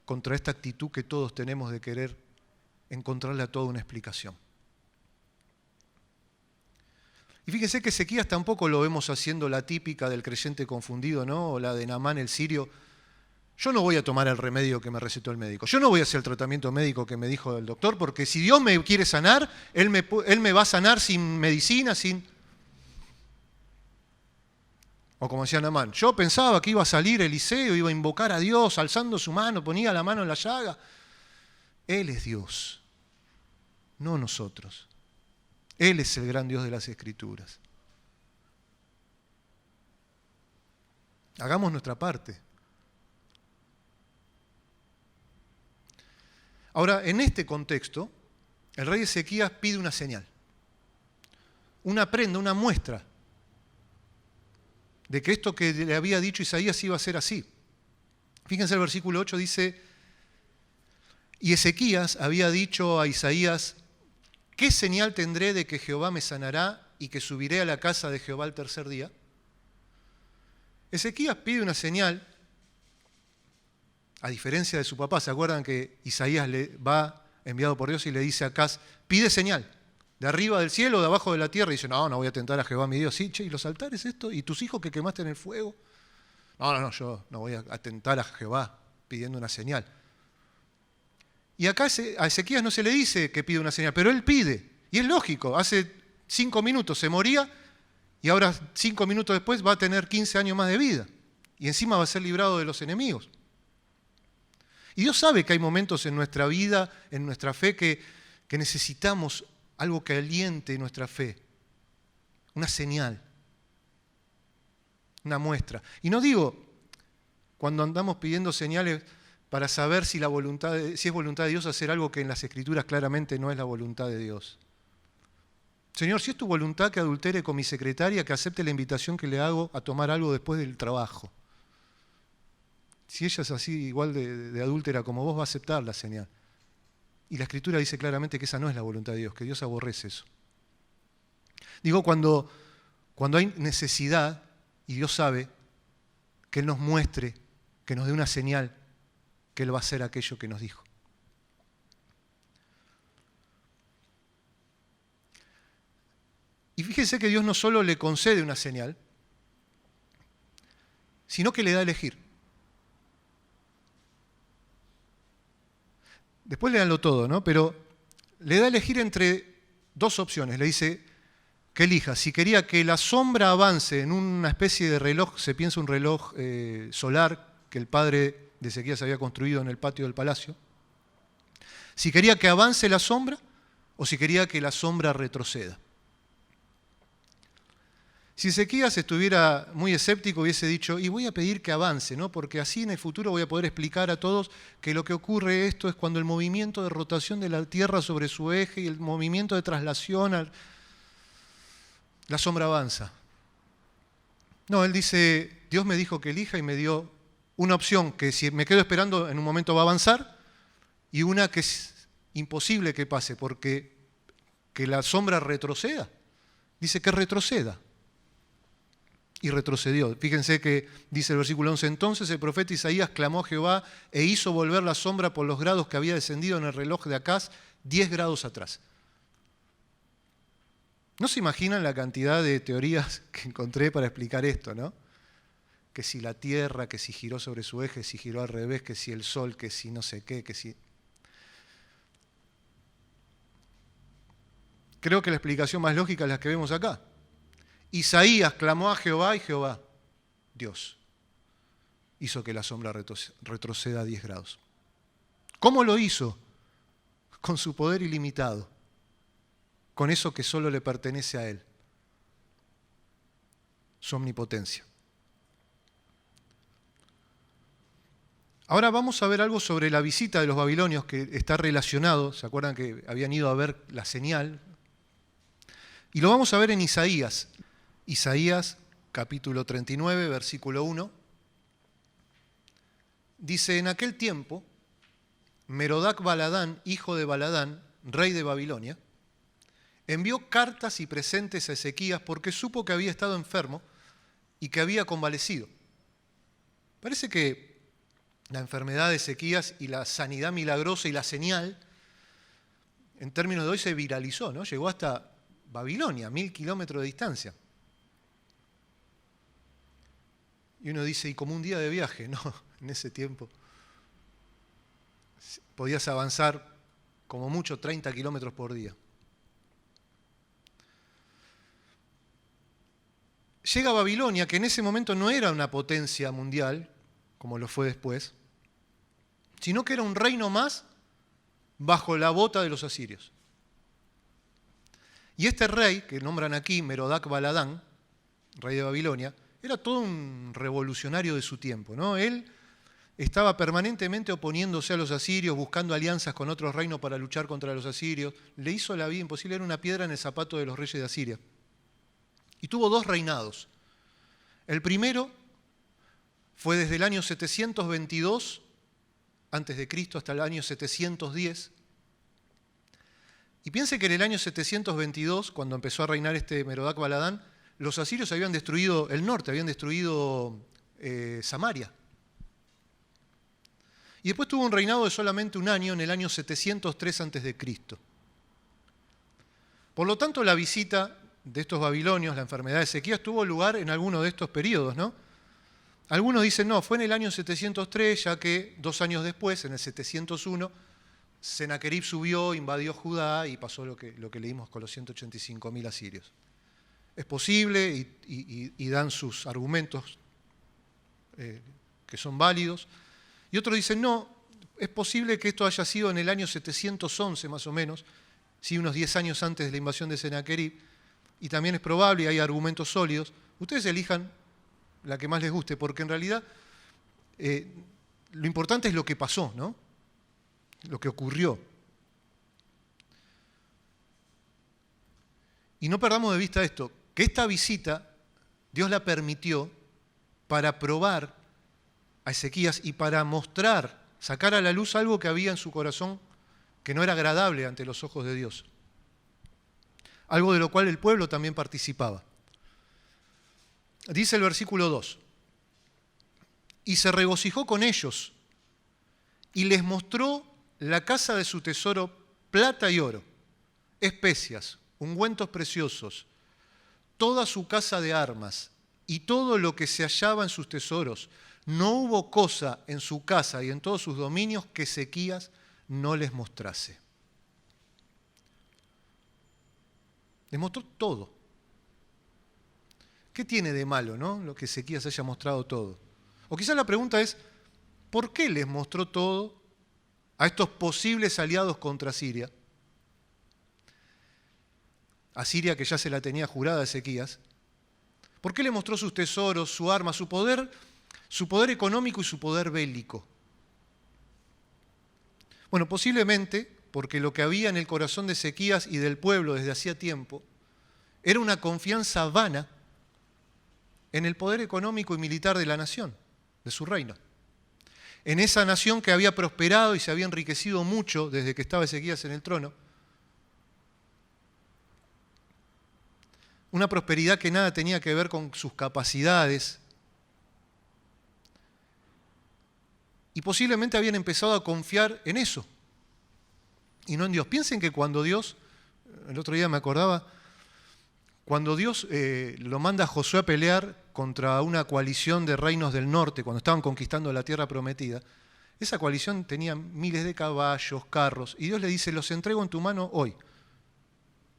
contra esta actitud que todos tenemos de querer encontrarle a todo una explicación. Y fíjense que Ezequías tampoco lo vemos haciendo la típica del creyente confundido, ¿no? O la de Naamán el sirio. Yo no voy a tomar el remedio que me recetó el médico. Yo no voy a hacer el tratamiento médico que me dijo el doctor, porque si Dios me quiere sanar, Él me va a sanar sin medicina, sin... O como decía Naamán, yo pensaba que iba a salir Eliseo, iba a invocar a Dios, alzando su mano, ponía la mano en la llaga. Él es Dios, no nosotros. Él es el gran Dios de las Escrituras. Hagamos nuestra parte. Ahora, en este contexto, el rey Ezequías pide una señal, una prenda, una muestra de que esto que le había dicho Isaías iba a ser así. Fíjense el versículo 8, dice, y Ezequías había dicho a Isaías, ¿qué señal tendré de que Jehová me sanará y que subiré a la casa de Jehová el 3er día? Ezequías pide una señal, a diferencia de su papá. ¿Se acuerdan que Isaías le va enviado por Dios y le dice a Acaz, pide señal, de arriba del cielo o de abajo de la tierra? Y dice, no voy a tentar a Jehová mi Dios. Sí, che, ¿y los altares esto? ¿Y tus hijos que quemaste en el fuego? No, yo no voy a atentar a Jehová pidiendo una señal. Y acá a Ezequías no se le dice que pide una señal, pero él pide. Y es lógico, hace 5 minutos se moría y ahora 5 minutos después va a tener 15 años más de vida. Y encima va a ser librado de los enemigos. Y Dios sabe que hay momentos en nuestra vida, en nuestra fe, que necesitamos algo que aliente nuestra fe. Una señal. Una muestra. Y no digo, cuando andamos pidiendo señales para saber si es voluntad de Dios hacer algo que en las Escrituras claramente no es la voluntad de Dios. Señor, si es tu voluntad que adultere con mi secretaria, que acepte la invitación que le hago a tomar algo después del trabajo. Si ella es así, igual de adúltera como vos, va a aceptar la señal. Y la Escritura dice claramente que esa no es la voluntad de Dios, que Dios aborrece eso. Digo, cuando hay necesidad, y Dios sabe, que Él nos muestre, que nos dé una señal, que Él va a hacer aquello que nos dijo. Y fíjense que Dios no solo le concede una señal, sino que le da a elegir. Después léanlo todo, ¿no? Pero le da a elegir entre dos opciones. Le dice que elija. Si quería que la sombra avance en una especie de reloj, se piensa un reloj solar que el padre de Ezequías había construido en el patio del palacio. Si quería que avance la sombra o si quería que la sombra retroceda. Si Ezequías estuviera muy escéptico, hubiese dicho, y voy a pedir que avance, ¿no? Porque así en el futuro voy a poder explicar a todos que lo que ocurre esto es cuando el movimiento de rotación de la Tierra sobre su eje y el movimiento de traslación, la sombra avanza. No, él dice, Dios me dijo que elija y me dio una opción que si me quedo esperando en un momento va a avanzar y una que es imposible que pase porque que la sombra retroceda. Dice que retroceda. Y retrocedió. Fíjense que dice el versículo 11, entonces el profeta Isaías clamó a Jehová e hizo volver la sombra por los grados que había descendido en el reloj de Acaz 10 grados atrás. ¿No se imaginan la cantidad de teorías que encontré para explicar esto, no? Que si la Tierra, que si giró sobre su eje, si giró al revés, que si el Sol, que si no sé qué, que si... Creo que la explicación más lógica es la que vemos acá. Isaías clamó a Jehová y Jehová, Dios, hizo que la sombra retroceda 10 grados. ¿Cómo lo hizo? Con su poder ilimitado, con eso que solo le pertenece a Él, su omnipotencia. Ahora vamos a ver algo sobre la visita de los babilonios que está relacionado, ¿se acuerdan que habían ido a ver la señal? Y lo vamos a ver en Isaías. Isaías, capítulo 39, versículo 1, dice, en aquel tiempo, Merodac Baladán, hijo de Baladán, rey de Babilonia, envió cartas y presentes a Ezequías porque supo que había estado enfermo y que había convalecido. Parece que la enfermedad de Ezequías y la sanidad milagrosa y la señal, en términos de hoy, se viralizó, ¿no? Llegó hasta Babilonia, 1000 kilómetros de distancia. Y uno dice, y como un día de viaje, no, en ese tiempo podías avanzar como mucho 30 kilómetros por día. Llega a Babilonia, que en ese momento no era una potencia mundial, como lo fue después, sino que era un reino más bajo la bota de los asirios. Y este rey, que nombran aquí, Merodac Baladán, rey de Babilonia, era todo un revolucionario de su tiempo, ¿no? Él estaba permanentemente oponiéndose a los asirios, buscando alianzas con otros reinos para luchar contra los asirios. Le hizo la vida imposible, era una piedra en el zapato de los reyes de Asiria. Y tuvo 2 reinados. El primero fue desde el año 722 a.C. hasta el año 710. Y piense que en el año 722, cuando empezó a reinar este Merodac Baladán, los asirios habían destruido el norte, habían destruido Samaria. Y después tuvo un reinado de solamente un año, en el año 703 a.C. Por lo tanto, la visita de estos babilonios, la enfermedad de Ezequías, tuvo lugar en alguno de estos periodos, ¿no? Algunos dicen, no, fue en el año 703, ya que 2 años después, en el 701, Sennacherib subió, invadió Judá y pasó lo que leímos con los 185.000 asirios. Es posible y dan sus argumentos que son válidos. Y otros dicen, no, es posible que esto haya sido en el año 711 más o menos, sí, unos 10 años antes de la invasión de Sennacherib, y también es probable y hay argumentos sólidos. Ustedes elijan la que más les guste, porque en realidad lo importante es lo que pasó, ¿no? Lo que ocurrió. Y no perdamos de vista esto, que esta visita Dios la permitió para probar a Ezequías y para mostrar, sacar a la luz algo que había en su corazón que no era agradable ante los ojos de Dios. Algo de lo cual el pueblo también participaba. Dice el versículo 2, y se regocijó con ellos y les mostró la casa de su tesoro, plata y oro, especias, ungüentos preciosos, toda su casa de armas y todo lo que se hallaba en sus tesoros. No hubo cosa en su casa y en todos sus dominios que Ezequías no les mostrase. Les mostró todo. ¿Qué tiene de malo, no? Lo que Ezequías haya mostrado todo. O quizás la pregunta es, ¿por qué les mostró todo a estos posibles aliados contra Siria? A Siria, que ya se la tenía jurada Ezequías. ¿Por qué le mostró sus tesoros, su arma, su poder económico y su poder bélico? Bueno, posiblemente porque lo que había en el corazón de Ezequías y del pueblo desde hacía tiempo era una confianza vana en el poder económico y militar de la nación, de su reino. En esa nación que había prosperado y se había enriquecido mucho desde que estaba Ezequías en el trono. Una prosperidad que nada tenía que ver con sus capacidades. Y posiblemente habían empezado a confiar en eso y no en Dios. Piensen que cuando Dios, el otro día me acordaba, cuando Dios lo manda a Josué a pelear contra una coalición de reinos del norte, cuando estaban conquistando la tierra prometida, esa coalición tenía miles de caballos, carros, y Dios le dice, los entrego en tu mano hoy,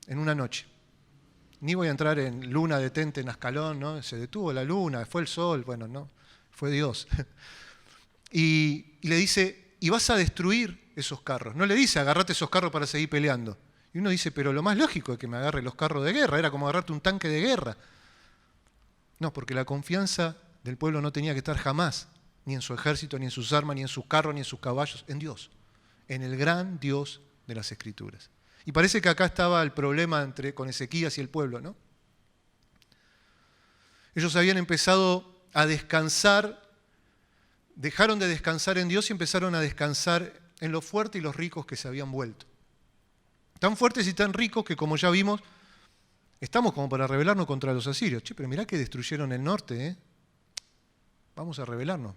en una noche. Ni voy a entrar en luna detente en Ascalón, ¿no? Se detuvo la luna, fue el sol, bueno, no, fue Dios. Y le dice, y vas a destruir esos carros. No le dice, agarrate esos carros para seguir peleando. Y uno dice, pero lo más lógico es que me agarre los carros de guerra, era como agarrarte un tanque de guerra. No, porque la confianza del pueblo no tenía que estar jamás, ni en su ejército, ni en sus armas, ni en sus carros, ni en sus caballos, en Dios, en el gran Dios de las Escrituras. Y parece que acá estaba el problema con Ezequías y el pueblo, ¿no? Ellos habían empezado a descansar, dejaron de descansar en Dios y empezaron a descansar en lo fuerte y los ricos que se habían vuelto. Tan fuertes y tan ricos que, como ya vimos, estamos como para rebelarnos contra los asirios. Che, pero mirá que destruyeron el norte, ¿eh? Vamos a rebelarnos.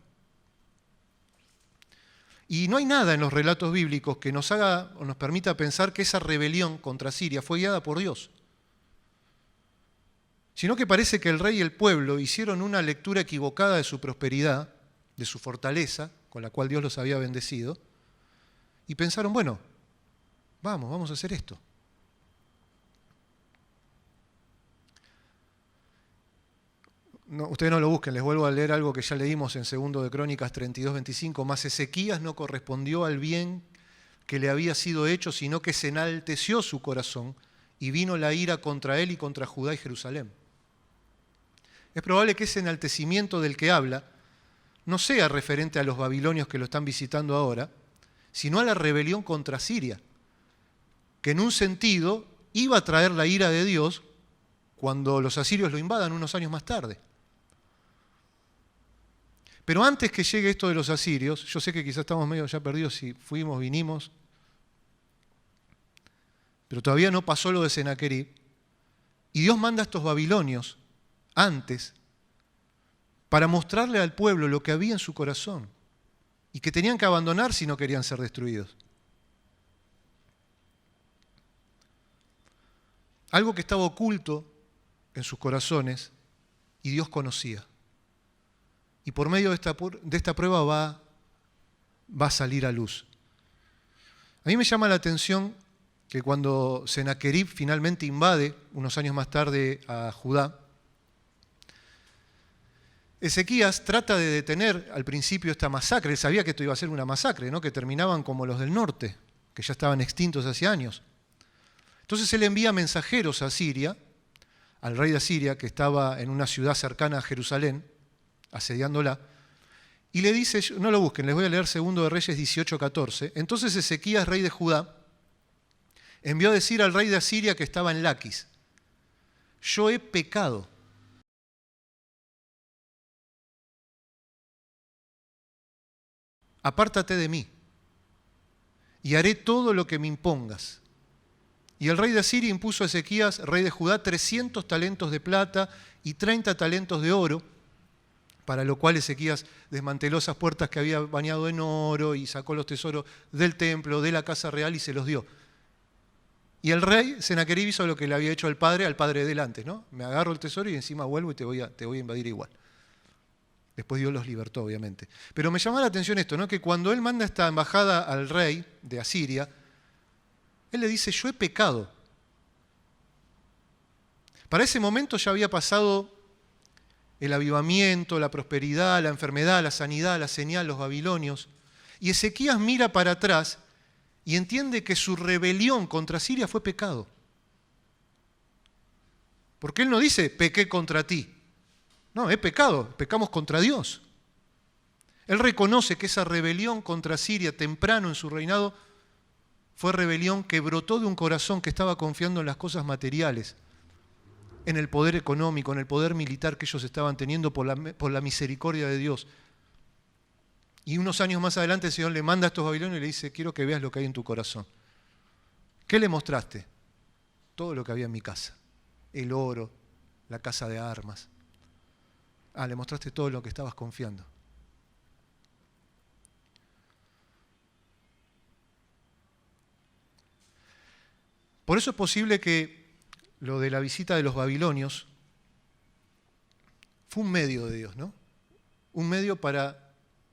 Y no hay nada en los relatos bíblicos que nos haga o nos permita pensar que esa rebelión contra Siria fue guiada por Dios. Sino que parece que el rey y el pueblo hicieron una lectura equivocada de su prosperidad, de su fortaleza, con la cual Dios los había bendecido, y pensaron, bueno, vamos a hacer esto. No, ustedes no lo busquen, les vuelvo a leer algo que ya leímos en 2 de Crónicas 32:25. Mas Ezequías no correspondió al bien que le había sido hecho, sino que se enalteció su corazón y vino la ira contra él y contra Judá y Jerusalén. Es probable que ese enaltecimiento del que habla no sea referente a los babilonios que lo están visitando ahora, sino a la rebelión contra Siria, que en un sentido iba a traer la ira de Dios cuando los asirios lo invadan unos años más tarde. Pero antes que llegue esto de los asirios, yo sé que quizás estamos medio ya perdidos si fuimos, vinimos, pero todavía no pasó lo de Senaquerib, y Dios manda a estos babilonios antes para mostrarle al pueblo lo que había en su corazón y que tenían que abandonar si no querían ser destruidos. Algo que estaba oculto en sus corazones y Dios conocía. Y por medio de esta prueba va a salir a luz. A mí me llama la atención que cuando Senaquerib finalmente invade, unos años más tarde, a Judá, Ezequías trata de detener al principio esta masacre. Él sabía que esto iba a ser una masacre, ¿no? Que terminaban como los del norte, que ya estaban extintos hace años. Entonces él envía mensajeros a Siria, al rey de Asiria, que estaba en una ciudad cercana a Jerusalén, asediándola, y le dice, no lo busquen, les voy a leer 2 de Reyes 18:14. Entonces Ezequías, rey de Judá, envió a decir al rey de Asiria que estaba en Laquis, yo he pecado. Apártate de mí, y haré todo lo que me impongas. Y el rey de Asiria impuso a Ezequías, rey de Judá, 300 talentos de plata y 30 talentos de oro, para lo cual Ezequías desmanteló esas puertas que había bañado en oro y sacó los tesoros del templo, de la casa real y se los dio. Y el rey Senaquerib hizo lo que le había hecho al padre de él antes, ¿no? Me agarro el tesoro y encima vuelvo y te voy a invadir igual. Después Dios los libertó, obviamente. Pero me llamó la atención esto, ¿no? Que cuando él manda esta embajada al rey de Asiria, él le dice, yo he pecado. Para ese momento ya había pasado el avivamiento, la prosperidad, la enfermedad, la sanidad, la señal, los babilonios. Y Ezequías mira para atrás y entiende que su rebelión contra Asiria fue pecado. Porque él no dice, pequé contra ti. No, es pecado, pecamos contra Dios. Él reconoce que esa rebelión contra Asiria temprano en su reinado fue rebelión que brotó de un corazón que estaba confiando en las cosas materiales, en el poder económico, en el poder militar que ellos estaban teniendo por la misericordia de Dios. Y unos años más adelante el Señor le manda a estos babilonios y le dice, quiero que veas lo que hay en tu corazón. ¿Qué le mostraste? Todo lo que había en mi casa. El oro, la casa de armas. Le mostraste todo lo que estabas confiando. Por eso es posible que lo de la visita de los babilonios fue un medio de Dios, ¿no? Un medio para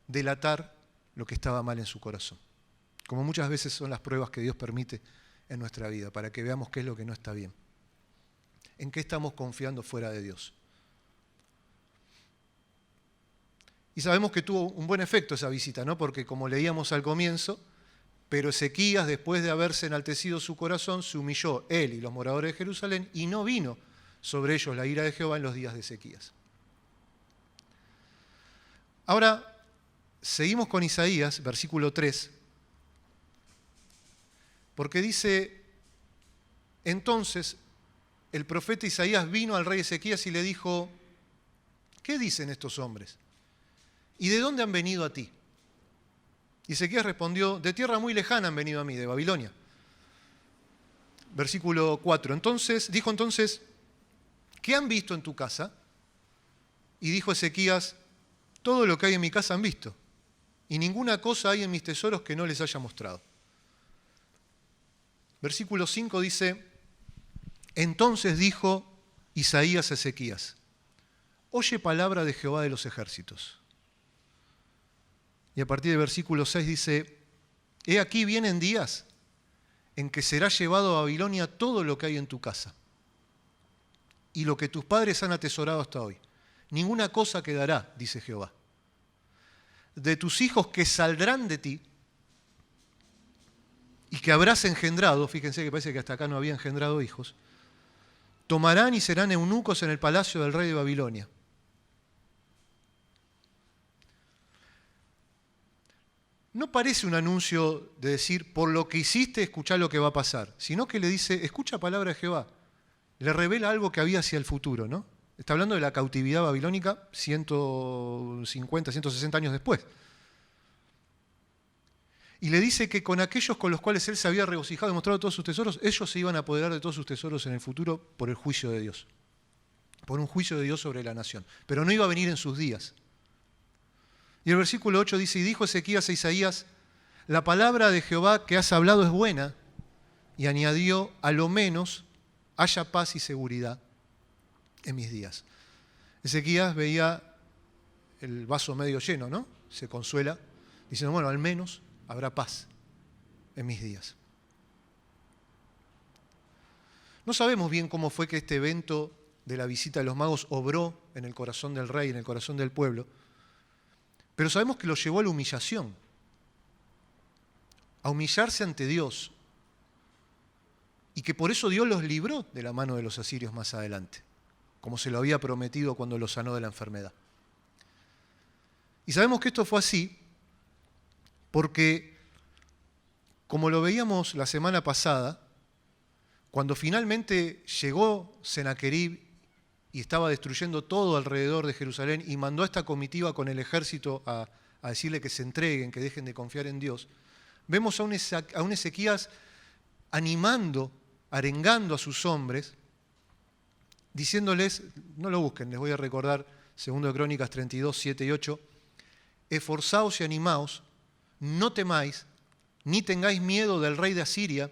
delatar lo que estaba mal en su corazón. Como muchas veces son las pruebas que Dios permite en nuestra vida, para que veamos qué es lo que no está bien. ¿En qué estamos confiando fuera de Dios? Y sabemos que tuvo un buen efecto esa visita, ¿no? Porque como leíamos al comienzo, pero Ezequías, después de haberse enaltecido su corazón, se humilló él y los moradores de Jerusalén, y no vino sobre ellos la ira de Jehová en los días de Ezequías. Ahora, seguimos con Isaías, versículo 3, porque dice, entonces el profeta Isaías vino al rey Ezequías y le dijo, ¿qué dicen estos hombres? ¿Y de dónde han venido a ti? Y Ezequías respondió, de tierra muy lejana han venido a mí, de Babilonia. Versículo 4. Dijo entonces, ¿qué han visto en tu casa? Y dijo Ezequías, todo lo que hay en mi casa han visto, y ninguna cosa hay en mis tesoros que no les haya mostrado. Versículo 5 dice, entonces dijo Isaías a Ezequías, oye palabra de Jehová de los ejércitos. Y a partir del versículo 6 dice, he aquí vienen días en que será llevado a Babilonia todo lo que hay en tu casa y lo que tus padres han atesorado hasta hoy. Ninguna cosa quedará, dice Jehová. De tus hijos que saldrán de ti y que habrás engendrado, fíjense que parece que hasta acá no había engendrado hijos, tomarán y serán eunucos en el palacio del rey de Babilonia. No parece un anuncio de decir, por lo que hiciste, escuchá lo que va a pasar, sino que le dice, escucha palabra de Jehová. Le revela algo que había hacia el futuro, ¿no? Está hablando de la cautividad babilónica 150, 160 años después. Y le dice que con aquellos con los cuales él se había regocijado y mostrado todos sus tesoros, ellos se iban a apoderar de todos sus tesoros en el futuro por el juicio de Dios. Por un juicio de Dios sobre la nación. Pero no iba a venir en sus días. Y el versículo 8 dice, y dijo Ezequías a Isaías, la palabra de Jehová que has hablado es buena, y añadió, a lo menos haya paz y seguridad en mis días. Ezequías veía el vaso medio lleno, ¿no? Se consuela, diciendo, bueno, al menos habrá paz en mis días. No sabemos bien cómo fue que este evento de la visita de los magos obró en el corazón del rey, en el corazón del pueblo, pero sabemos que lo llevó a la humillación, a humillarse ante Dios, y que por eso Dios los libró de la mano de los asirios más adelante, como se lo había prometido cuando los sanó de la enfermedad. Y sabemos que esto fue así porque, como lo veíamos la semana pasada, cuando finalmente llegó Senaquerib y estaba destruyendo todo alrededor de Jerusalén y mandó a esta comitiva con el ejército a decirle que se entreguen, que dejen de confiar en Dios, vemos a un Ezequías animando, arengando a sus hombres, diciéndoles, no lo busquen, les voy a recordar 2 Crónicas 32, 7 y 8, esforzaos y animaos, no temáis, ni tengáis miedo del rey de Asiria,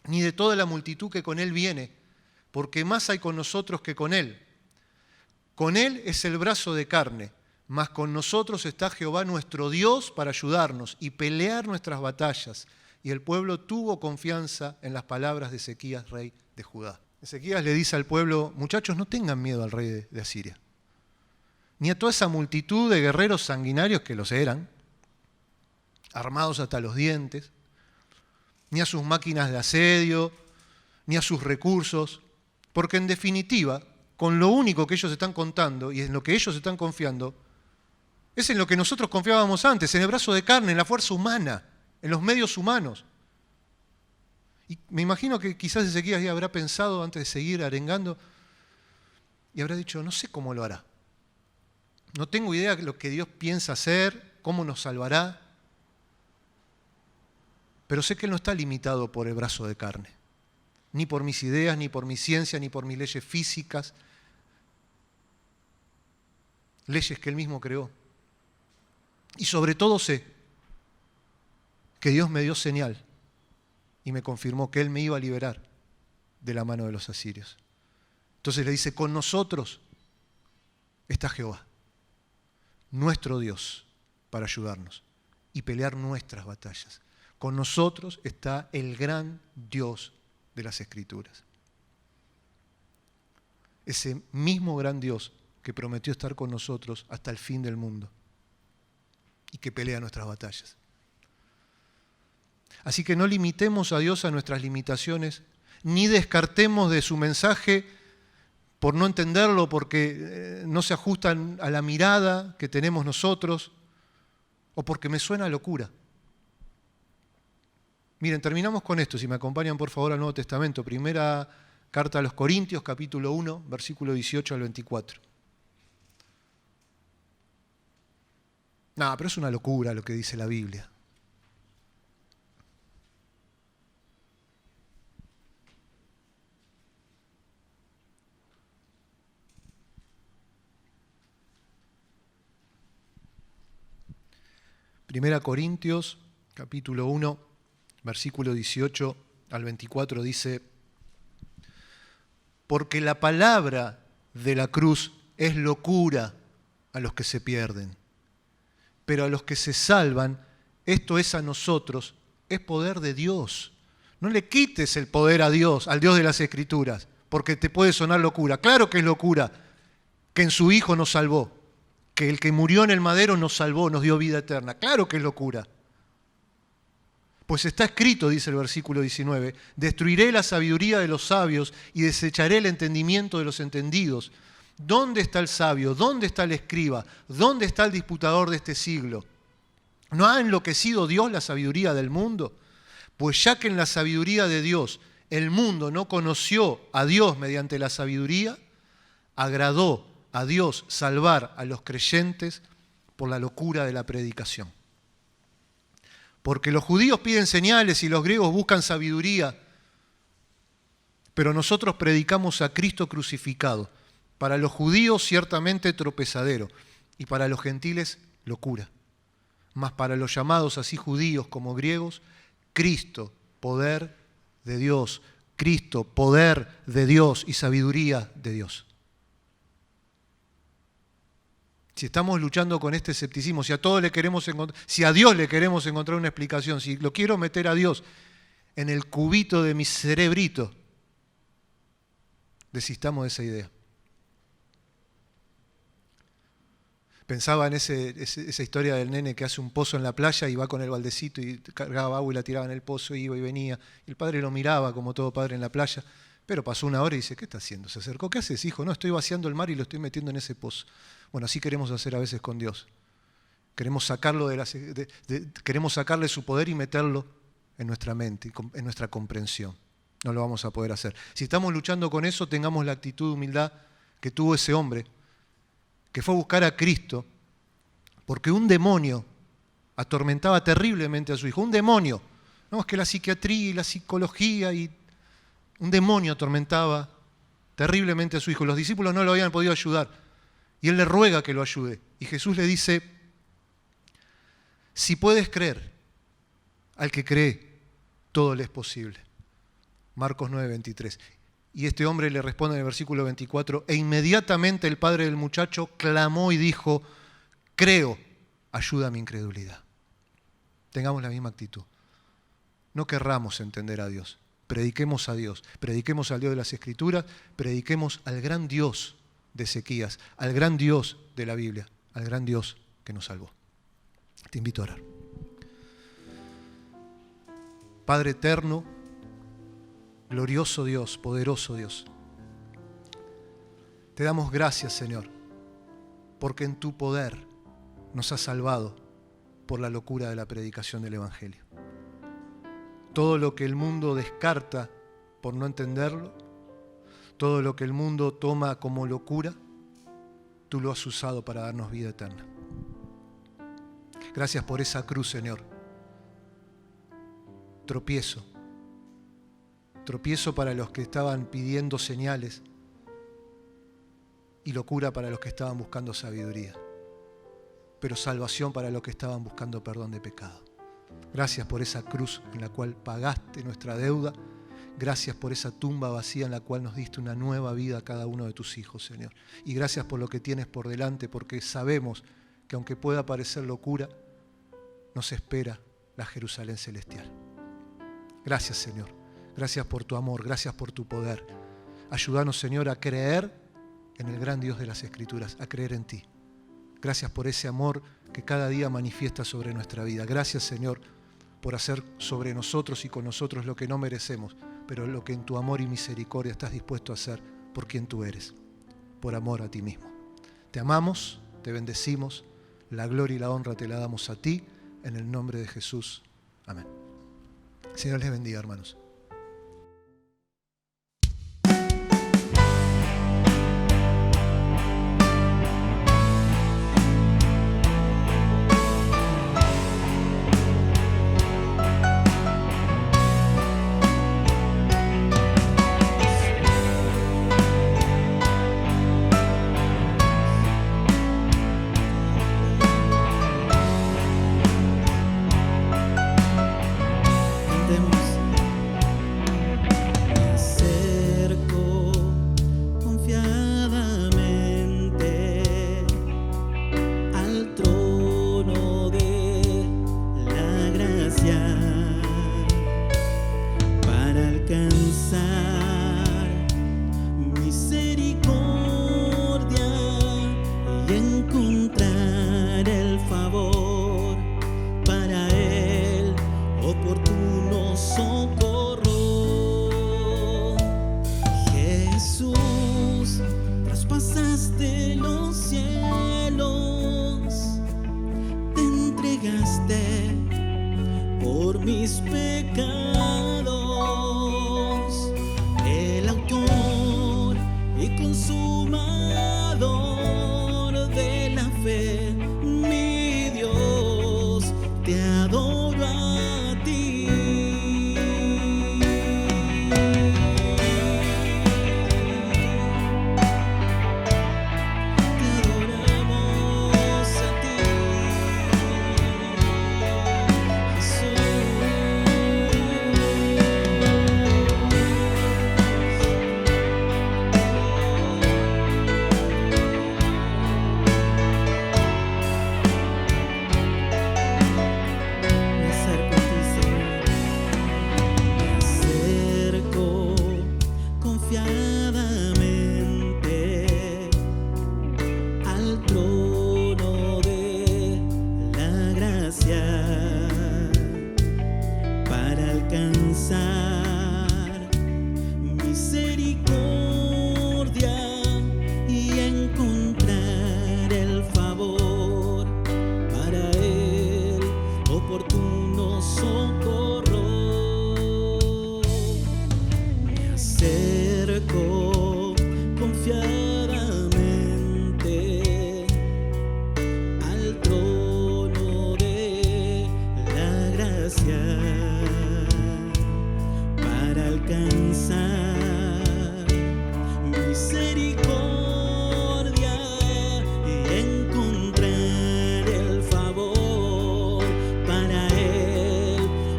ni de toda la multitud que con él viene, porque más hay con nosotros que con él. Con él es el brazo de carne, mas con nosotros está Jehová nuestro Dios para ayudarnos y pelear nuestras batallas. Y el pueblo tuvo confianza en las palabras de Ezequías, rey de Judá. Ezequías le dice al pueblo: muchachos, no tengan miedo al rey de Asiria, ni a toda esa multitud de guerreros sanguinarios que los eran, armados hasta los dientes, ni a sus máquinas de asedio, ni a sus recursos, porque en definitiva, con lo único que ellos están contando y en lo que ellos están confiando, es en lo que nosotros confiábamos antes, en el brazo de carne, en la fuerza humana, en los medios humanos. Y me imagino que quizás Ezequías ya habrá pensado antes de seguir arengando y habrá dicho: no sé cómo lo hará. No tengo idea de lo que Dios piensa hacer, cómo nos salvará, pero sé que Él no está limitado por el brazo de carne, ni por mis ideas, ni por mi ciencia, ni por mis leyes físicas, leyes que Él mismo creó. Y sobre todo sé que Dios me dio señal y me confirmó que Él me iba a liberar de la mano de los asirios. Entonces le dice: con nosotros está Jehová, nuestro Dios, para ayudarnos y pelear nuestras batallas. Con nosotros está el gran Dios de las Escrituras. Ese mismo gran Dios que prometió estar con nosotros hasta el fin del mundo y que pelea nuestras batallas. Así que no limitemos a Dios a nuestras limitaciones, ni descartemos de su mensaje por no entenderlo, porque no se ajustan a la mirada que tenemos nosotros, o porque me suena locura. Miren, terminamos con esto, si me acompañan por favor al Nuevo Testamento, primera carta a los Corintios, capítulo 1, versículo 18 al 24. No, pero es una locura lo que dice la Biblia. Primera Corintios, capítulo 1, versículo 18 al 24 dice: porque la palabra de la cruz es locura a los que se pierden, pero a los que se salvan, esto es a nosotros, es poder de Dios. No le quites el poder a Dios, al Dios de las Escrituras, porque te puede sonar locura. Claro que es locura que en su Hijo nos salvó, que el que murió en el madero nos salvó, nos dio vida eterna. Claro que es locura. Pues está escrito, dice el versículo 19, destruiré la sabiduría de los sabios y desecharé el entendimiento de los entendidos. ¿Dónde está el sabio? ¿Dónde está el escriba? ¿Dónde está el disputador de este siglo? ¿No ha enloquecido Dios la sabiduría del mundo? Pues ya que en la sabiduría de Dios el mundo no conoció a Dios mediante la sabiduría, agradó a Dios salvar a los creyentes por la locura de la predicación. Porque los judíos piden señales y los griegos buscan sabiduría, pero nosotros predicamos a Cristo crucificado. Para los judíos ciertamente tropezadero y para los gentiles locura. Mas para los llamados así judíos como griegos, Cristo, poder de Dios. Cristo, poder de Dios y sabiduría de Dios. Si estamos luchando con este escepticismo, si a Dios le queremos encontrar una explicación, si lo quiero meter a Dios en el cubito de mi cerebrito, desistamos de esa idea. Pensaba en esa historia del nene que hace un pozo en la playa y va con el baldecito y cargaba agua y la tiraba en el pozo, iba y venía. Y el padre lo miraba como todo padre en la playa, pero pasó una hora y dice: ¿qué está haciendo? Se acercó: ¿qué haces, hijo? No, estoy vaciando el mar y lo estoy metiendo en ese pozo. Bueno, así queremos hacer a veces con Dios. Queremos sacarlo queremos sacarle su poder y meterlo en nuestra mente, en nuestra comprensión. No lo vamos a poder hacer. Si estamos luchando con eso, tengamos la actitud de humildad que tuvo ese hombre, que fue a buscar a Cristo, porque un demonio atormentaba terriblemente a su hijo. Un demonio. No, es que la psiquiatría y la psicología y un demonio atormentaba terriblemente a su hijo. Los discípulos no lo habían podido ayudar. Y él le ruega que lo ayude. Y Jesús le dice: si puedes creer, al que cree, todo le es posible. Marcos 9:23. Y este hombre le responde en el versículo 24, e inmediatamente el padre del muchacho clamó y dijo, creo, ayuda a mi incredulidad. Tengamos la misma actitud. No querramos entender a Dios. Prediquemos a Dios. Prediquemos al Dios de las Escrituras. Prediquemos al gran Dios de Ezequías, al gran Dios de la Biblia, al gran Dios que nos salvó. Te invito a orar. Padre eterno, glorioso Dios, poderoso Dios, te damos gracias, Señor, porque en tu poder nos has salvado por la locura de la predicación del Evangelio. Todo lo que el mundo descarta por no entenderlo, todo lo que el mundo toma como locura, tú lo has usado para darnos vida eterna. Gracias por esa cruz, Señor. Tropiezo para los que estaban pidiendo señales y locura para los que estaban buscando sabiduría, pero salvación para los que estaban buscando perdón de pecado. Gracias por esa cruz en la cual pagaste nuestra deuda. Gracias por esa tumba vacía en la cual nos diste una nueva vida a cada uno de tus hijos, Señor. Y gracias por lo que tienes por delante, porque sabemos que aunque pueda parecer locura, nos espera la Jerusalén celestial. Gracias, Señor. Gracias por tu amor, gracias por tu poder. Ayúdanos, Señor, a creer en el gran Dios de las Escrituras, a creer en ti. Gracias por ese amor que cada día manifiesta sobre nuestra vida. Gracias, Señor, por hacer sobre nosotros y con nosotros lo que no merecemos, pero lo que en tu amor y misericordia estás dispuesto a hacer por quien tú eres, por amor a ti mismo. Te amamos, te bendecimos, la gloria y la honra te la damos a ti, en el nombre de Jesús. Amén. Señor les bendiga, hermanos.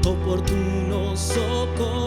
Oportuno socorro.